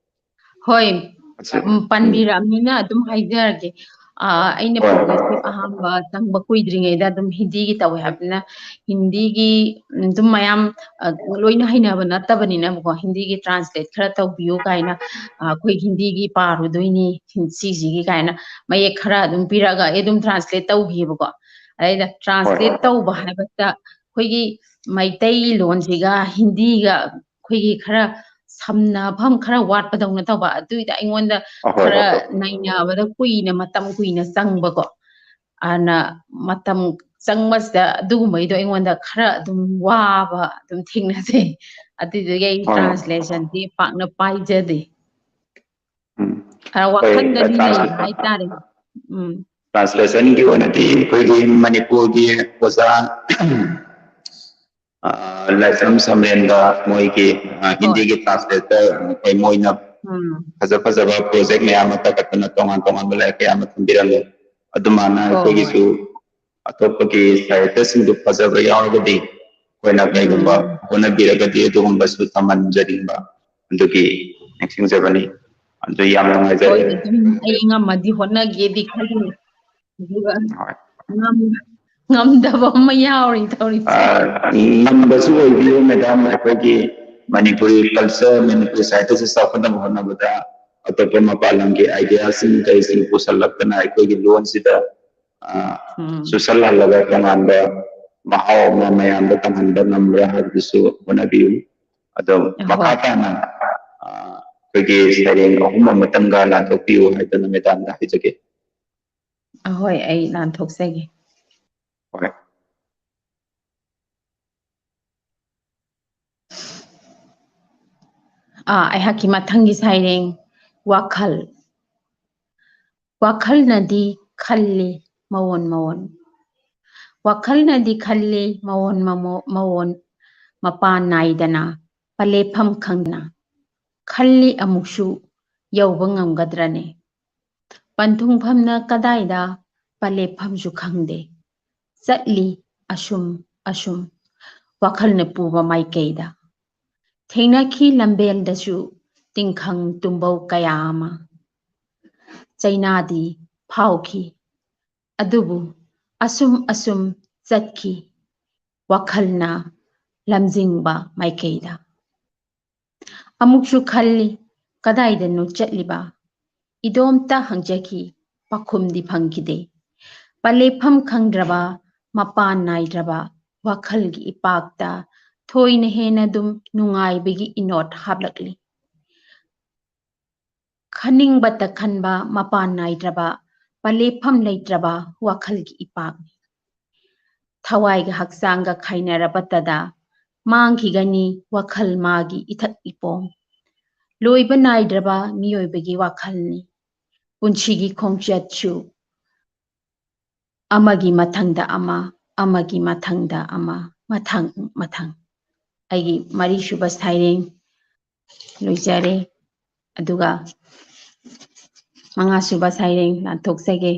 ꯍꯣꯏ ꯄꯟꯕꯤꯔꯛꯑꯕꯅꯤꯅ ꯑꯗꯨꯝ ꯍꯥꯏꯖꯔꯒꯦ ꯑꯩꯅ ꯄ꯭ꯔꯣꯒ꯭ꯔꯦꯁꯤꯞ ꯑꯍꯥꯟꯕ ꯆꯪꯕ ꯀꯨꯏꯗ꯭ꯔꯤꯉꯩꯗ ꯑꯗꯨꯝ ꯍꯤꯟꯗꯤꯒꯤ ꯇꯧꯋꯦ ꯍꯥꯏꯕꯅꯤꯅ ꯍꯤꯟꯗꯤꯒꯤ ꯑꯗꯨꯝ ꯃꯌꯥꯝ ꯂꯣꯏꯅ ꯍꯩꯅꯕ ꯅꯠꯇꯕꯅꯤꯅꯀꯣ ꯍꯤꯟꯗꯤꯒꯤ ꯇ꯭ꯔꯥꯟꯁꯂꯦꯠ ꯈꯔ ꯇꯧꯕꯤꯌꯨ ꯀꯥꯏꯅ ꯑꯩꯈꯣꯏ ꯍꯤꯟꯗꯤꯒꯤ ꯄꯥꯔꯨꯗꯣꯏꯅꯤ ꯁꯤꯁꯤꯒꯤ ꯀꯥꯏꯅ ꯃꯌꯦꯛ ꯈꯔ ꯑꯗꯨꯝ ꯄꯤꯔꯛꯑꯒ ꯑꯩ ꯑꯗꯨꯝ ꯇ꯭ꯔꯥꯟꯁꯂꯦꯠ ꯇꯧꯈꯤꯕꯀꯣ ꯑꯗꯩꯗ ꯇ꯭ꯔꯥꯟꯁꯂꯦꯠ ꯇꯧꯕ ꯍꯥꯏꯕꯁꯤꯗ ꯑꯩꯈꯣꯏꯒꯤ ꯃꯩꯇꯩꯂꯣꯟꯁꯤꯒ ꯍꯤꯟꯗꯤꯒ ꯑꯩꯈꯣꯏꯒꯤ ꯈꯔ ꯁꯝꯅꯐꯝ ꯈꯔ ꯋꯥꯠꯄꯗꯧꯅ ꯇꯧꯕ ꯑꯗꯨꯏꯗ ꯑꯩꯉꯣꯟꯗ ꯈꯔ ꯅꯩꯅꯕꯗ ꯀꯨꯏꯅ ꯃꯇꯝ ꯀꯨꯏꯅ ꯆꯪꯕꯀꯣ ꯑꯗꯨꯅ ꯃꯇꯝ ꯆꯪꯕꯁꯤꯗ ꯑꯗꯨꯒꯨꯝꯕꯒꯤꯗꯣ ꯑꯩꯉꯣꯟꯗ ꯈꯔ ꯑꯗꯨꯝ ꯋꯥꯕ ꯑꯗꯨꯝ ꯊꯦꯡꯅꯖꯩ ꯑꯗꯨꯏꯗꯨꯒꯤ ꯑꯩ ꯇ꯭ꯔꯥꯟꯁꯂꯦꯁꯟꯗꯤ ꯄꯥꯛꯅ ꯄꯥꯏꯖꯗꯦ ꯈꯔ ꯋꯥꯈꯟꯗꯗꯤ ꯂꯩꯕ ꯍꯥꯏꯇꯥꯔꯦ ꯇ꯭ꯔꯥꯟꯁꯂꯦꯁꯟꯒꯤ ꯑꯣꯏꯅꯗꯤ ꯑꯩꯈꯣꯏꯒꯤ ꯃꯅꯤꯄꯨꯔꯒꯤ ꯑꯣꯖꯥ ꯂꯥꯏꯁ꯭ꯔꯝ ꯁꯃꯦꯟꯒ ꯃꯣꯏꯒꯤ ꯍꯣꯏ ꯍꯤꯟꯗꯤꯒꯤ ꯇ꯭ꯔꯥꯟꯁꯂꯦꯇꯔ ꯃꯣꯏꯅ ꯐꯖ ꯐꯖꯕ ꯄ꯭ꯔꯣꯖꯦꯛ ꯃꯌꯥꯝ ꯑꯃ ꯇꯧꯈꯠꯇꯅ ꯇꯣꯉꯥꯟ ꯇꯣꯉꯥꯟꯕ ꯂꯥꯏꯔꯤꯛ ꯀꯌꯥ ꯑꯃ ꯊꯝꯕꯤꯔꯝꯃꯤ ꯑꯗꯨꯃꯥꯏꯅ ꯍꯣꯏ ꯍꯣꯏ ꯑꯩꯈꯣꯏꯒꯤꯁꯨ ꯑꯇꯣꯞꯄꯒꯤ ꯁꯥꯍꯤꯇ꯭ꯌꯁꯤꯡꯗꯨ ꯐꯖꯕ ꯌꯥꯎꯔꯒꯗꯤ ꯑꯩꯈꯣꯏꯅ ꯀꯩꯒꯨꯝꯕ ꯍꯣꯠꯅꯕꯤꯔꯒꯗꯤ ꯑꯗꯨꯒꯨꯝꯕꯁꯨ ꯊꯝꯍꯟꯖꯅꯤꯡꯕ ꯑꯗꯨꯒꯤ ꯅꯤꯡꯁꯤꯡꯖꯕꯅꯤ ꯑꯗꯨ ꯌꯥꯝ ꯅꯨꯡꯉꯥꯏꯖꯔꯦ ꯍꯣꯏ ꯑꯗꯨꯝ ꯑꯩ ꯉꯝꯃꯗꯤ ꯍꯣꯠꯅꯒꯦꯗꯤ ꯈꯜꯂꯤ ꯑꯗꯨꯒ ꯉꯝꯗꯕ ꯑꯃ ꯌꯥꯎꯔꯤ ꯇꯧꯔꯤꯁꯦ ꯉꯝꯕꯁꯨ ꯑꯣꯏꯕꯤꯌꯨ ꯃꯦꯗꯥꯝ ꯑꯩꯈꯣꯏꯒꯤ ꯃꯅꯤꯄꯨꯔꯤ ꯀꯜꯆꯔ ꯃꯅꯤꯄꯨꯔꯤ ꯁꯥꯍꯤꯇ꯭ꯌꯁꯤ ꯆꯥꯎꯈꯠꯅꯕ ꯍꯣꯠꯅꯕꯗ ꯑꯇꯣꯞꯄ ꯃꯄꯥꯟ ꯂꯝꯒꯤ ꯑꯥꯏꯗꯤꯌꯥꯁꯤꯡ ꯀꯩꯁꯤꯡ ꯄꯨꯁꯤꯜꯂꯛꯇꯅ ꯑꯩꯈꯣꯏꯒꯤ ꯂꯣꯟꯁꯤꯗ ꯆꯨꯁꯜꯍꯜꯂꯒ ꯇꯣꯉꯥꯟꯕ ꯃꯍꯥꯎ ꯑꯃ ꯃꯌꯥꯝꯗ ꯇꯝꯍꯟꯕ ꯉꯝꯕ꯭ꯔꯥ ꯍꯥꯏꯕꯗꯨꯁꯨ ꯍꯣꯠꯅꯕꯤꯌꯨ ꯑꯗꯣ ꯃꯈꯥ ꯍꯣꯏ ꯇꯥꯅ ꯑꯩꯈꯣꯏꯒꯤ ꯁꯩꯔꯦꯡ ꯑꯍꯨꯝ ꯑꯃꯇꯪꯒ ꯂꯥꯟꯊꯣꯛꯄꯤꯌꯨ ꯍꯥꯏꯗꯅ ꯃꯦꯗꯥꯝꯗ ꯍꯥꯏꯖꯒꯦ ꯑꯍꯣꯏ ꯑꯩ ꯂꯥꯟꯊꯣꯛꯆꯒꯦ ꯍꯣꯏ ꯑꯩꯍꯥꯛꯀꯤ ꯃꯊꯪꯒꯤ ꯁꯩꯔꯦꯡ ꯋꯥꯈꯜ ꯋꯥꯈꯜꯅꯗꯤ ꯈꯜꯂꯤ ꯃꯑꯣꯟ ꯃꯑꯣꯟ ꯋꯥꯈꯜꯅꯗꯤ ꯈꯜꯂꯤ ꯃꯑꯣꯟ ꯃꯑꯣꯟ ꯃꯄꯥꯟ ꯅꯥꯏꯗꯅ ꯄꯂꯦꯞꯐꯝ ꯈꯪꯗꯅ ꯈꯜꯂꯤ ꯑꯃꯨꯛꯁꯨ ꯌꯧꯕ ꯉꯝꯒꯗ꯭ꯔꯅꯦ ꯄꯟꯊꯨꯡꯐꯝꯅ ꯀꯗꯥꯏꯗ ꯄꯂꯦꯞꯐꯝꯁꯨ ꯈꯪꯗꯦ ꯆꯠꯂꯤ ꯑꯁꯨꯝ ꯑꯁꯨꯝ ꯋꯥꯈꯜꯅ ꯄꯨꯕ ꯃꯥꯏꯀꯩꯗ ꯊꯦꯡꯅꯈꯤ ꯂꯝꯕꯦꯜꯗꯁꯨ ꯇꯤꯡꯈꯪ ꯇꯨꯝꯕꯧ ꯀꯌꯥ ꯑꯃ ꯆꯩꯅꯥꯗꯤ ꯐꯥꯎꯈꯤ ꯑꯗꯨꯕꯨ ꯑꯁꯨꯝ ꯑꯁꯨꯝ ꯆꯠꯈꯤ ꯋꯥꯈꯜꯅ ꯂꯝꯖꯤꯡꯕ ꯃꯥꯏꯀꯩꯗ ꯑꯃꯨꯛꯁꯨ ꯈꯜꯂꯤ ꯀꯗꯥꯏꯗꯅꯣ ꯆꯠꯂꯤꯕ ꯏꯗꯣꯝꯇ ꯍꯪꯖꯈꯤ ꯄꯥꯎꯈꯨꯝꯗꯤ ꯐꯪꯈꯤꯗꯦ ꯄꯂꯦꯞꯐꯝ ꯈꯪꯗ꯭ꯔꯕ ꯃꯄꯥꯟ ꯅꯥꯏꯗ꯭ꯔꯕ ꯋꯥꯈꯜꯒꯤ ꯏꯄꯥꯛꯇ ꯊꯣꯏꯅ ꯍꯦꯟꯅ ꯑꯗꯨꯝ ꯅꯨꯡꯉꯥꯏꯕꯒꯤ ꯏꯅꯣꯠ ꯍꯥꯞꯂꯛꯂꯤ ꯈꯟꯅꯤꯡꯕꯇ ꯈꯟꯕ ꯃꯄꯥꯟ ꯅꯥꯏꯗ꯭ꯔꯕ ꯄꯂꯦꯞꯐꯝ ꯂꯩꯇ꯭ꯔꯕ ꯋꯥꯈꯜꯒꯤ ꯏꯄꯥꯛꯅꯤ ꯊꯋꯥꯏꯒ ꯍꯛꯆꯥꯡꯒ ꯈꯥꯏꯅꯔꯕꯇꯗ ꯃꯥꯡꯈꯤꯒꯅꯤ ꯋꯥꯈꯜ ꯃꯥꯒꯤ ꯏꯊꯛ ꯏꯄꯣꯝ ꯂꯣꯏꯕ ꯅꯥꯏꯗ꯭ꯔꯕ ꯃꯤꯑꯣꯏꯕꯒꯤ ꯋꯥꯈꯜꯅꯤ ꯄꯨꯟꯁꯤꯒꯤ ꯈꯣꯡꯆꯠꯁꯨ ꯑꯃꯒꯤ ꯃꯊꯪꯗ ꯑꯃ ꯑꯃꯒꯤ ꯃꯊꯪꯗ ꯑꯃ ꯃꯊꯪ ꯃꯊꯪ ꯑꯩꯒꯤ ꯃꯔꯤꯁꯨꯕ ꯁꯩꯔꯦꯡ ꯂꯣꯏꯖꯔꯦ ꯑꯗꯨꯒ ꯃꯉꯥꯁꯨꯕ ꯁꯩꯔꯦꯡ ꯂꯥꯟꯊꯣꯛꯆꯒꯦ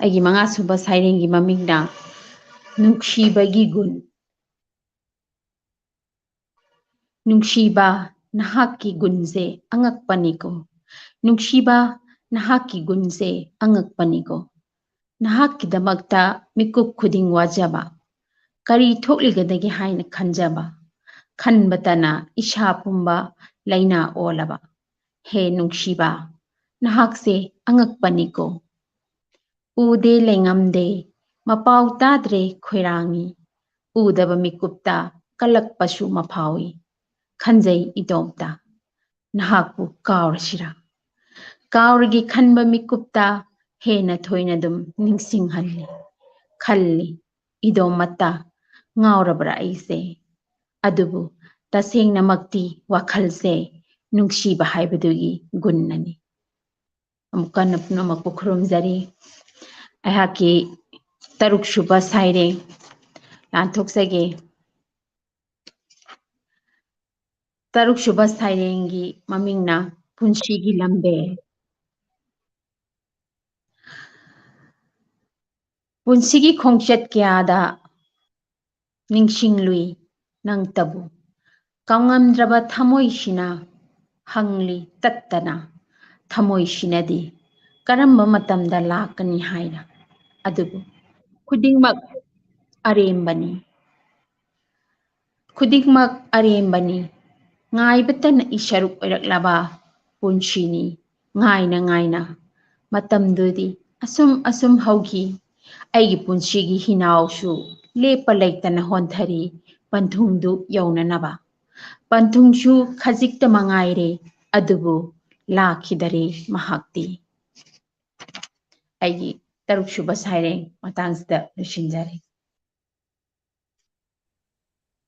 ꯑꯩꯒꯤ ꯃꯉꯥꯁꯨꯕ ꯁꯩꯔꯦꯡꯒꯤ ꯃꯃꯤꯡꯅ ꯅꯨꯡꯁꯤꯕꯒꯤ ꯒꯨꯟ ꯅꯨꯡꯁꯤꯕ ꯅꯍꯥꯛꯀꯤ ꯒꯨꯟꯁꯦ ꯑꯉꯛꯄꯅꯤꯀꯣ ꯅꯨꯡꯁꯤꯕ ꯅꯍꯥꯛꯀꯤ ꯒꯨꯟꯁꯦ ꯑꯉꯛꯄꯅꯤꯀꯣ ꯅꯍꯥꯛꯀꯤꯗꯃꯛꯇ ꯃꯤꯀꯨꯞ ꯈꯨꯗꯤꯡ ꯋꯥꯖꯕ ꯀꯔꯤ ꯊꯣꯛꯂꯤꯒꯗꯒꯦ ꯍꯥꯏꯅ ꯈꯟꯖꯕ ꯈꯟꯕꯇꯅ ꯏꯁꯥ ꯄꯨꯝꯕ ꯂꯩꯅꯥ ꯑꯣꯜꯂꯕ ꯍꯦ ꯅꯨꯡꯁꯤꯕ ꯅꯍꯥꯛꯁꯦ ꯑꯉꯛꯄꯅꯤꯀꯣ ꯎꯗꯦ ꯂꯩꯉꯝꯗꯦ ꯃꯄꯥꯎ ꯇꯥꯗ꯭ꯔꯦ ꯈꯣꯏꯔꯥꯡꯏ ꯎꯗꯕ ꯃꯤꯀꯨꯞꯇ ꯀꯜꯂꯛꯄꯁꯨ ꯃꯐꯥꯎꯏ ꯈꯟꯖꯩ ꯏꯇꯣꯝꯇ ꯅꯍꯥꯛꯄꯨ ꯀꯥꯎꯔꯁꯤꯔꯥ ꯀꯥꯎꯔꯒꯦ ꯈꯟꯕ ꯃꯤꯀꯨꯞꯇ ꯍꯦꯟꯅ ꯊꯣꯏꯅ ꯑꯗꯨꯝ ꯅꯤꯡꯁꯤꯡꯍꯜꯂꯤ ꯈꯜꯂꯤ ꯏꯗꯣꯝꯃꯠꯇ ꯉꯥꯎꯔꯕ꯭ꯔꯥ ꯑꯩꯁꯦ ꯑꯗꯨꯕꯨ ꯇꯁꯦꯡꯅꯃꯛꯇꯤ ꯋꯥꯈꯜꯁꯦ ꯅꯨꯡꯁꯤꯕ ꯍꯥꯏꯕꯗꯨꯒꯤ ꯒꯨꯟꯅꯅꯤ ꯑꯃꯨꯛ ꯀꯟꯅ ꯄꯨꯝꯅꯃꯛꯄꯨ ꯈꯨꯔꯨꯝꯖꯔꯤ ꯑꯩꯍꯥꯛꯀꯤ ꯇꯔꯨꯛꯁꯨꯕ ꯁꯩꯔꯦꯡ ꯂꯥꯟꯊꯣꯛꯆꯒꯦ ꯇꯔꯨꯛꯁꯨꯕ ꯁꯩꯔꯦꯡꯒꯤ ꯃꯃꯤꯡꯅ ꯄꯨꯟꯁꯤꯒꯤ ꯂꯝꯕꯦꯜ ꯄꯨꯟꯁꯤꯒꯤ ꯈꯣꯡꯆꯠ ꯀꯌꯥꯗ ꯅꯤꯡꯁꯤꯡꯂꯨꯏ ꯅꯪꯇꯕꯨ ꯀꯥꯎꯉꯝꯗ꯭ꯔꯕ ꯊꯃꯣꯏꯁꯤꯅ ꯍꯪꯂꯤ ꯇꯠꯇꯅ ꯊꯃꯣꯏꯁꯤꯅꯗꯤ ꯀꯔꯝꯕ ꯃꯇꯝꯗ ꯂꯥꯛꯀꯅꯤ ꯍꯥꯏꯅ ꯑꯗꯨꯕꯨ ꯈꯨꯗꯤꯡꯃꯛ ꯑꯔꯦꯝꯕꯅꯤ ꯈꯨꯗꯤꯡꯃꯛ ꯑꯔꯦꯝꯕꯅꯤ ꯉꯥꯏꯕꯇꯅ ꯏꯁꯔꯨꯛ ꯑꯣꯏꯔꯛꯂꯕ ꯄꯨꯟꯁꯤꯅꯤ ꯉꯥꯏꯅ ꯉꯥꯏꯅ ꯃꯇꯝꯗꯨꯗꯤ ꯑꯁꯨꯝ ꯍꯧꯈꯤ ꯑꯩꯒꯤ ꯄꯨꯟꯁꯤꯒꯤ ꯍꯤꯅꯥꯎꯁꯨ ꯂꯦꯞꯄ ꯂꯩꯇꯅ ꯍꯣꯟꯊꯔꯤ ꯄꯟꯊꯨꯡꯗꯨ ꯌꯧꯅꯅꯕ ꯄꯟꯊꯨꯡꯁꯨ ꯈꯖꯤꯛꯇ ꯃꯉꯥꯏꯔꯦ ꯑꯗꯨꯕꯨ ꯂꯥꯛꯈꯤꯗꯔꯦ ꯃꯍꯥꯛꯇꯤ ꯑꯩꯒꯤ ꯇꯔꯨꯛꯁꯨꯕ ꯁꯩꯔꯦꯡ ꯃꯇꯥꯡꯁꯤꯗ ꯂꯣꯏꯁꯤꯟꯖꯔꯦ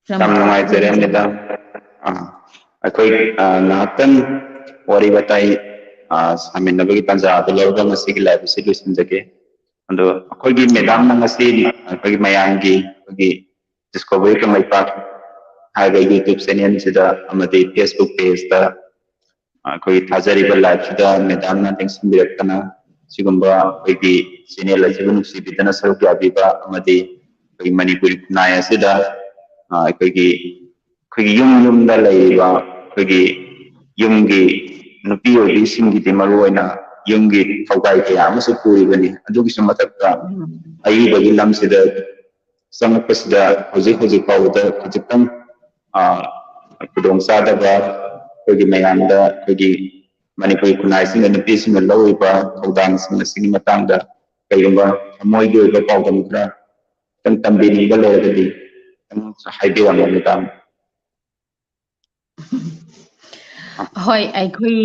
ꯌꯥꯝ ꯅꯨꯡꯉꯥꯏꯖꯔꯦ ꯃꯦꯗꯥꯝ ꯑꯩꯈꯣꯏ ꯉꯥꯏꯍꯥꯛꯇꯪ ꯋꯥꯔꯤ ꯋꯥꯇꯥꯏ ꯁꯥꯃꯤꯟꯅꯕꯒꯤ ꯇꯥꯟꯖꯥ ꯑꯗꯨ ꯂꯧꯔꯒ ꯉꯁꯤꯒꯤ ꯂꯥꯏꯞ ꯑꯁꯤ ꯂꯣꯏꯁꯤꯟꯖꯒꯦ ꯑꯗꯣ ꯑꯩꯈꯣꯏꯒꯤ ꯃꯦꯗꯥꯝꯅ ꯉꯁꯤ ꯑꯩꯈꯣꯏꯒꯤ ꯃꯌꯥꯝꯒꯤ ꯑꯩꯈꯣꯏꯒꯤ ꯗꯤꯁꯀꯣꯚꯔꯤ ꯀꯪꯂꯩꯄꯥꯛ ꯍꯥꯏꯕ ꯌꯨꯇ꯭ꯌꯨꯕ ꯆꯦꯅꯦꯜꯁꯤꯗ ꯑꯃꯗꯤ ꯐꯦꯁꯕꯨꯛ ꯄꯦꯖꯇ ꯑꯩꯈꯣꯏꯒꯤ ꯊꯥꯖꯔꯤꯕ ꯂꯥꯏꯞꯁꯤꯗ ꯃꯦꯗꯥꯝꯅ ꯅꯤꯡꯁꯤꯡꯕꯤꯔꯛꯇꯅ ꯁꯤꯒꯨꯝꯕ ꯑꯩꯈꯣꯏꯒꯤ ꯆꯦꯅꯦꯜ ꯑꯁꯤꯕꯨ ꯅꯨꯡꯁꯤꯕꯤꯗꯅ ꯁꯔꯨꯛ ꯌꯥꯕꯤꯕ ꯑꯃꯗꯤ ꯑꯩꯈꯣꯏꯒꯤ ꯃꯅꯤꯄꯨꯔꯤ ꯈꯨꯟꯅꯥꯏ ꯑꯁꯤꯗ ꯑꯩꯈꯣꯏꯒꯤ ꯌꯨꯝꯗ ꯂꯩꯔꯤꯕ ꯑꯩꯈꯣꯏꯒꯤ ꯌꯨꯝꯒꯤ ꯅꯨꯄꯤ ꯑꯣꯏꯕꯤꯁꯤꯡꯒꯤꯗꯤ ꯃꯔꯨꯑꯣꯏꯅ ꯌꯨꯝꯒꯤ ꯊꯧꯗꯥꯏ ꯀꯌꯥ ꯑꯃꯁꯨ ꯄꯨꯔꯤꯕꯅꯤ ꯑꯗꯨꯒꯤꯁꯨ ꯃꯊꯛꯇ ꯑꯏꯕꯒꯤ ꯂꯝꯁꯤꯗ ꯆꯪꯉꯛꯄꯁꯤꯗ ꯍꯧꯖꯤꯛ ꯐꯥꯎꯕꯗ ꯈꯖꯤꯛꯇꯪ ꯈꯨꯗꯣꯡꯆꯥꯗꯕ ꯑꯩꯈꯣꯏꯒꯤ ꯃꯌꯥꯝꯗ ꯑꯩꯈꯣꯏꯒꯤ ꯃꯅꯤꯄꯨꯔꯤ ꯈꯨꯟꯅꯥꯏꯁꯤꯡꯗ ꯅꯨꯄꯤꯁꯤꯡꯅ ꯂꯧꯔꯤꯕ ꯊꯧꯗꯥꯡꯁꯤꯡ ꯑꯁꯤꯒꯤ ꯃꯇꯥꯡꯗ ꯀꯩꯒꯨꯝꯕ ꯊꯃꯣꯏꯒꯤ ꯑꯣꯏꯕ ꯄꯥꯎꯗꯝ ꯈꯔ ꯈꯤꯇꯪ ꯇꯝꯕꯤꯅꯤꯡꯕ ꯂꯩꯔꯒꯗꯤ ꯍꯥꯏꯕꯤꯔꯝꯃꯣ ꯃꯦꯗꯥꯝ ꯍꯣꯏ ꯑꯩꯈꯣꯏ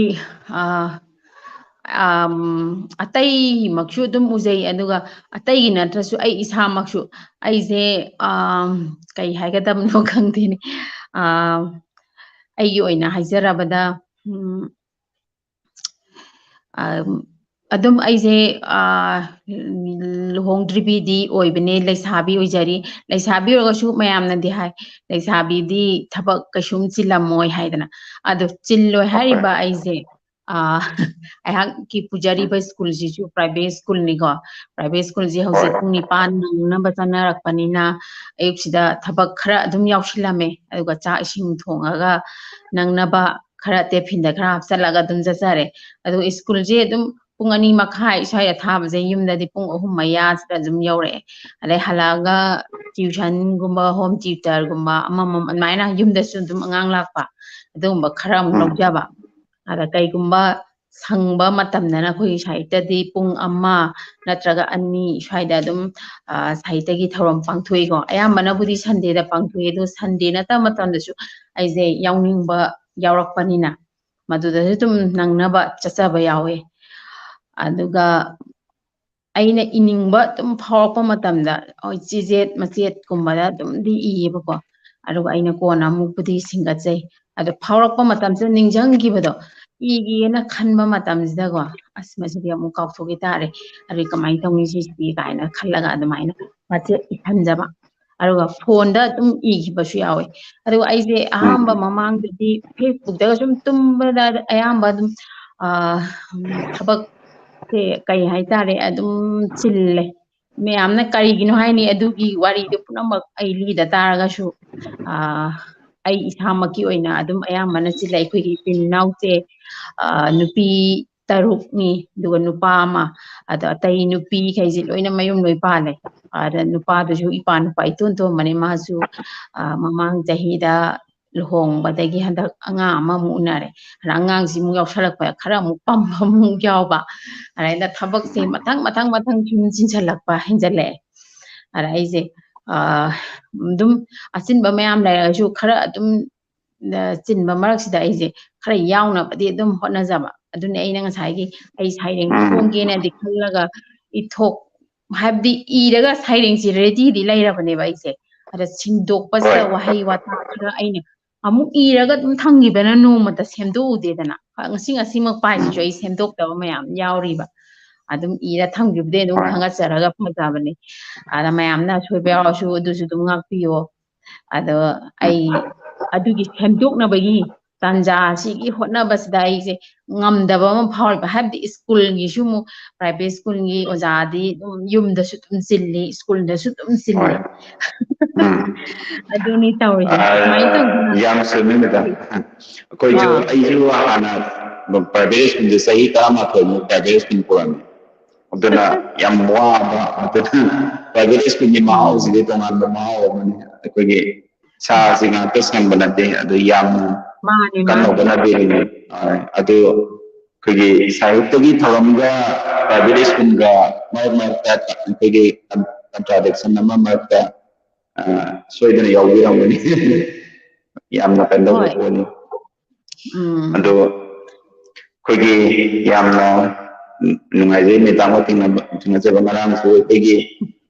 ꯑꯇꯩꯃꯛꯁꯨ ꯑꯗꯨꯝ ꯎꯖꯩ ꯑꯗꯨꯒ ꯑꯇꯩꯒꯤ ꯅꯠꯇ꯭ꯔꯁꯨ ꯑꯩ ꯏꯁꯥꯃꯛꯁꯨ ꯑꯩꯁꯦ ꯀꯩ ꯍꯥꯏꯒꯗꯕꯅꯣ ꯈꯪꯗꯦꯅꯦ ꯑꯩꯒꯤ ꯑꯣꯏꯅ ꯍꯥꯏꯖꯔꯕꯗ ꯑꯗꯨꯝ ꯑꯩꯁꯦ ꯂꯨꯍꯣꯡꯗ꯭ꯔꯤꯕꯤꯗꯤ ꯑꯣꯏꯕꯅꯦ ꯂꯩꯁꯥꯕꯤ ꯑꯣꯏꯖꯔꯤ ꯂꯩꯁꯥꯕꯤ ꯑꯣꯏꯔꯒꯁꯨ ꯃꯌꯥꯝꯅꯗꯤ ꯍꯥꯏ ꯂꯩꯁꯥꯕꯤꯗꯤ ꯊꯕꯛ ꯀꯩꯁꯨꯝ ꯆꯤꯜꯂꯝꯃꯣꯏ ꯍꯥꯏꯗꯅ ꯑꯗꯣ ꯆꯤꯜꯂꯣꯏ ꯍꯥꯏꯔꯤꯕ ꯑꯩꯁꯦ ꯑꯩꯍꯥꯛꯀꯤ ꯄꯨꯖꯔꯤꯕ ꯁ꯭ꯀꯨꯜꯁꯤꯁꯨ ꯄ꯭ꯔꯥꯏꯚꯦꯠ ꯁ꯭ꯀꯨꯜꯅꯤꯀꯣ ꯄ꯭ꯔꯥꯏꯚꯦꯠ ꯁ꯭ꯀꯨꯜꯁꯦ ꯍꯧꯖꯤꯛ ꯄꯨꯡ 9 ꯅꯪꯅꯕ ꯆꯠꯅꯔꯛꯄꯅꯤꯅ ꯑꯌꯨꯛꯁꯤꯗ ꯊꯕꯛ ꯈꯔ ꯑꯗꯨꯝ ꯌꯥꯎꯁꯤꯜꯂꯝꯃꯦ ꯑꯗꯨꯒ ꯆꯥꯛ ꯏꯁꯤꯡ ꯊꯣꯡꯉꯒ ꯅꯪꯅꯕ ꯈꯔ ꯇꯦꯐꯤꯟꯗ ꯈꯔ ꯍꯥꯞꯆꯜꯂꯒ ꯑꯗꯨꯝ ꯆꯠꯆꯔꯦ ꯑꯗꯨ ꯁ꯭ꯀꯨꯜꯁꯦ ꯑꯗꯨꯝ ꯄꯨꯡ 2:30 ꯁ꯭ꯋꯥꯏꯗ ꯊꯥꯕꯁꯦ ꯌꯨꯝꯗꯗꯤ ꯄꯨꯡ 3 ꯃꯌꯥꯁꯤꯗ ꯑꯗꯨꯝ ꯌꯧꯔꯛꯑꯦ ꯑꯗꯩ ꯍꯜꯂꯛꯑꯒ ꯇ꯭ꯌꯨꯁꯟꯒꯨꯝꯕ ꯍꯣꯝ ꯇ꯭ꯌꯨꯇꯔꯒꯨꯝꯕ ꯑꯃꯃꯝ ꯑꯗꯨꯃꯥꯏꯅ ꯌꯨꯝꯗꯁꯨ ꯑꯗꯨꯝ ꯑꯉꯥꯡ ꯂꯥꯛꯄ ꯑꯗꯨꯒꯨꯝꯕ ꯈꯔ ꯑꯃꯨꯛ ꯂꯧꯖꯕ ꯑꯗ ꯀꯩꯒꯨꯝꯕ ꯁꯪꯕ ꯃꯇꯝꯗꯅ ꯑꯩꯈꯣꯏꯒꯤ ꯁꯥꯏꯠꯇꯗꯤ ꯄꯨꯡ 1 ꯅꯠꯇ꯭ꯔꯒ 2 ꯁ꯭ꯋꯥꯏꯗ ꯑꯗꯨꯝ ꯁꯥꯏꯠꯇꯒꯤ ꯊꯧꯔꯝ ꯄꯥꯡꯊꯣꯛꯏꯀꯣ ꯑꯌꯥꯝꯕꯅꯕꯨꯗꯤ ꯁꯟꯗꯦꯗ ꯄꯥꯡꯊꯣꯛꯏ ꯑꯗꯨ ꯁꯟꯗꯦ ꯅꯠꯇꯕ ꯃꯇꯝꯗꯁꯨ ꯑꯩꯁꯦ ꯌꯥꯎꯅꯤꯡꯕ ꯌꯥꯎꯔꯛꯄꯅꯤꯅ ꯃꯗꯨꯗꯁꯨ ꯑꯗꯨꯝ ꯅꯪꯅꯕ ꯆꯠꯆꯕ ꯌꯥꯎꯋꯦ ꯑꯗꯨꯒ ꯑꯩꯅ ꯏꯅꯤꯡꯕ ꯑꯗꯨꯝ ꯐꯥꯎꯔꯛꯄ ꯃꯇꯝꯗ ꯍꯣꯏ ꯆꯤꯖꯦꯠ ꯃꯆꯦꯠꯀꯨꯝꯕꯗ ꯑꯗꯨꯝꯗꯤ ꯏꯌꯦꯕꯀꯣ ꯑꯗꯨꯒ ꯑꯩꯅ ꯀꯣꯟꯅ ꯑꯃꯨꯛꯄꯨꯗꯤ ꯁꯤꯡꯒꯠꯆꯩ ꯑꯗꯣ ꯐꯥꯎꯔꯛꯄ ꯃꯇꯝꯁꯤꯗ ꯅꯤꯡꯁꯤꯡꯈꯤꯕꯗꯣ ꯏꯒꯦꯅ ꯈꯟꯕ ꯃꯇꯝꯁꯤꯗꯀꯣ ꯑꯁ ꯃꯁꯤꯗꯤ ꯑꯃꯨꯛ ꯀꯥꯎꯊꯣꯛꯈꯤ ꯇꯥꯔꯦ ꯑꯗꯨ ꯀꯃꯥꯏꯅ ꯇꯧꯅꯤ ꯁꯤꯁꯤꯗꯤ ꯀꯥꯏꯅ ꯈꯜꯂꯒ ꯑꯗꯨꯃꯥꯏꯅ ꯃꯆꯦꯠ ꯏꯁꯤꯟꯖꯕ ꯑꯗꯨꯒ ꯐꯣꯟꯗ ꯑꯗꯨꯝ ꯏꯈꯤꯕꯁꯨ ꯌꯥꯎꯋꯦ ꯑꯗꯨꯒ ꯑꯩꯁꯦ ꯑꯍꯥꯟꯕ ꯃꯃꯥꯡꯗꯗꯤ ꯐꯦꯁꯕꯨꯛꯇꯒ ꯁꯨꯝ ꯇꯨꯝꯕꯗ ꯑꯌꯥꯝꯕ ꯑꯗꯨꯝ ꯊꯕꯛꯁꯦ ꯀꯩ ꯍꯥꯏꯇꯥꯔꯦ ꯑꯗꯨꯝ ꯆꯤꯜꯂꯦ ꯃꯌꯥꯝꯅ ꯀꯔꯤꯒꯤꯅꯣ ꯍꯥꯏꯅꯤ ꯑꯗꯨꯒꯤ ꯋꯥꯔꯤꯗꯨ ꯄꯨꯝꯅꯃꯛ ꯑꯩ ꯂꯤꯗ ꯇꯥꯔꯒꯁꯨ ꯑꯩ ꯏꯁꯥꯃꯛꯀꯤ ꯑꯣꯏꯅ ꯑꯗꯨꯝ ꯑꯌꯥꯝꯕꯅ ꯆꯤꯜꯂꯦ ꯑꯩꯈꯣꯏꯒꯤ ꯏꯆꯤꯟ ꯏꯅꯥꯎꯁꯦ ꯅꯨꯄꯤ 3ꯅꯤ ꯑꯗꯨꯒ ꯅꯨꯄꯥ 1 ꯑꯗ ꯑꯇꯩ ꯅꯨꯄꯤꯈꯩꯁꯦ ꯂꯣꯏꯅ ꯃꯌꯨꯝ ꯂꯣꯏ ꯄꯥꯜꯂꯦ ꯑꯗ ꯅꯨꯄꯥꯗꯨꯁꯨ ꯅꯨꯄꯥ ꯏꯇꯣꯟ ꯇꯣꯟꯕꯅꯦ ꯃꯥꯁꯨ ꯃꯃꯥꯡ ꯆꯍꯤꯗ ꯂꯨꯍꯣꯡꯕꯗꯒꯤ ꯍꯟꯗꯛ ꯑꯉꯥꯡ ꯑꯃꯃꯨꯛ ꯎꯅꯔꯦ ꯑꯗ ꯑꯉꯥꯡꯁꯤꯃꯨꯛ ꯌꯥꯎꯁꯜꯂꯛꯄ ꯈꯔ ꯑꯃꯨꯛ ꯄꯝꯕ ꯑꯃꯨꯛ ꯌꯥꯎꯕ ꯑꯗꯩꯗ ꯊꯕꯛꯁꯦ ꯃꯊꯪ ꯁꯨꯝ ꯆꯤꯟꯁꯤꯜꯂꯛꯄ ꯍꯦꯟꯖꯜꯂꯛꯑꯦ ꯑꯗ ꯑꯩꯁꯦ ꯑꯗꯨꯝ ꯑꯆꯤꯟꯕ ꯃꯌꯥꯝ ꯂꯩꯔꯒꯁꯨ ꯈꯔ ꯑꯗꯨꯝ ꯆꯤꯟꯕ ꯃꯔꯛꯁꯤꯗ ꯑꯩꯁꯦ ꯈꯔ ꯌꯥꯎꯅꯕꯗꯤ ꯑꯗꯨꯝ ꯍꯣꯠꯅꯖꯕ ꯑꯗꯨꯅꯦ ꯑꯩꯅ ꯉꯁꯥꯏꯒꯤ ꯑꯩ ꯁꯩꯔꯦꯡ ꯐꯣꯡꯒꯦꯅꯗꯤ ꯈꯜꯂꯒ ꯍꯥꯏꯕꯗꯤ ꯏꯔꯒ ꯁꯩꯔꯦꯡꯁꯤ ꯔꯦꯗꯤꯗꯤ ꯂꯩꯔꯕꯅꯦꯕ ꯑꯩꯁꯦ ꯑꯗ ꯁꯤꯡꯗꯣꯛꯄꯁꯤꯗ ꯋꯥꯍꯩ ꯋꯥꯇꯥ ꯈꯔ ꯑꯩꯅ ꯑꯃꯨꯛ ꯏꯔꯒ ꯑꯗꯨꯝ ꯊꯝꯈꯤꯕꯅ ꯅꯣꯡꯃꯇ ꯁꯦꯝꯗꯣꯛꯎꯗꯦꯗꯅ ꯉꯁꯤꯃꯛ ꯄꯥꯏꯁꯤꯁꯨ ꯑꯩ ꯁꯦꯝꯗꯣꯛꯇꯕ ꯃꯌꯥꯝ ꯌꯥꯎꯔꯤꯕ ꯑꯗꯨꯝ ꯏꯔ ꯊꯝꯈꯤꯕꯗꯩ ꯑꯗꯨꯝ ꯈꯪꯒꯠꯆꯔꯒ ꯐꯖꯕꯅꯤ ꯑꯗ ꯃꯌꯥꯝꯅ ꯑꯁꯣꯏꯕ ꯌꯥꯎꯔꯁꯨ ꯑꯗꯨꯁꯨ ꯑꯗꯨꯝ ꯉꯥꯛꯄꯤꯌꯣ ꯑꯗꯣ ꯑꯩ ꯑꯗꯨꯒꯤ ꯁꯦꯝꯗꯣꯛꯅꯕꯒꯤ ꯇꯥꯟꯖꯥ ꯑꯁꯤꯒꯤ ꯍꯣꯠꯅꯕꯁꯤꯗ ꯑꯩꯁꯦ ꯉꯝꯗꯕ ꯑꯃ ꯐꯥꯎꯔꯤꯕ ꯍꯥꯏꯕꯗꯤ ꯁ꯭ꯀꯨꯜꯒꯤꯁꯨ ꯑꯃꯨꯛ ꯄ꯭ꯔꯥꯏꯚꯦꯠ ꯁ꯭ꯀꯨꯜꯒꯤ ꯑꯣꯖꯥꯗꯤ ꯑꯗꯨꯝ ꯌꯨꯝꯗꯁꯨ ꯑꯗꯨꯝ ꯆꯤꯜꯂꯤ ꯁ꯭ꯀꯨꯜꯗꯁꯨ ꯑꯗꯨꯝ ꯆꯤꯜꯂꯤ ꯑꯗꯨꯅꯤ ꯇꯧꯔꯤꯁꯦ ꯁꯨꯃꯥꯏꯅ ꯇꯧꯗꯅ ꯌꯥꯝ ꯆꯨꯝꯃꯤ ꯃꯦꯗꯥꯝ ꯑꯩꯈꯣꯏꯁꯨ ꯑꯩꯁꯨ ꯍꯥꯟꯅ private school de sahi tama thomu private school puram aduna yam wa aduna private school ni mau sidi tongan mau mani akogi sa singa to sang banade adu yam mani kan no banade ni adu kogi sahitya gi thoramga private school ga mar ta kogi contradiction nama marta soidana yawirangani yamna kanda woni ado kogi yamna nungaje medam tinga jaba marang so kogi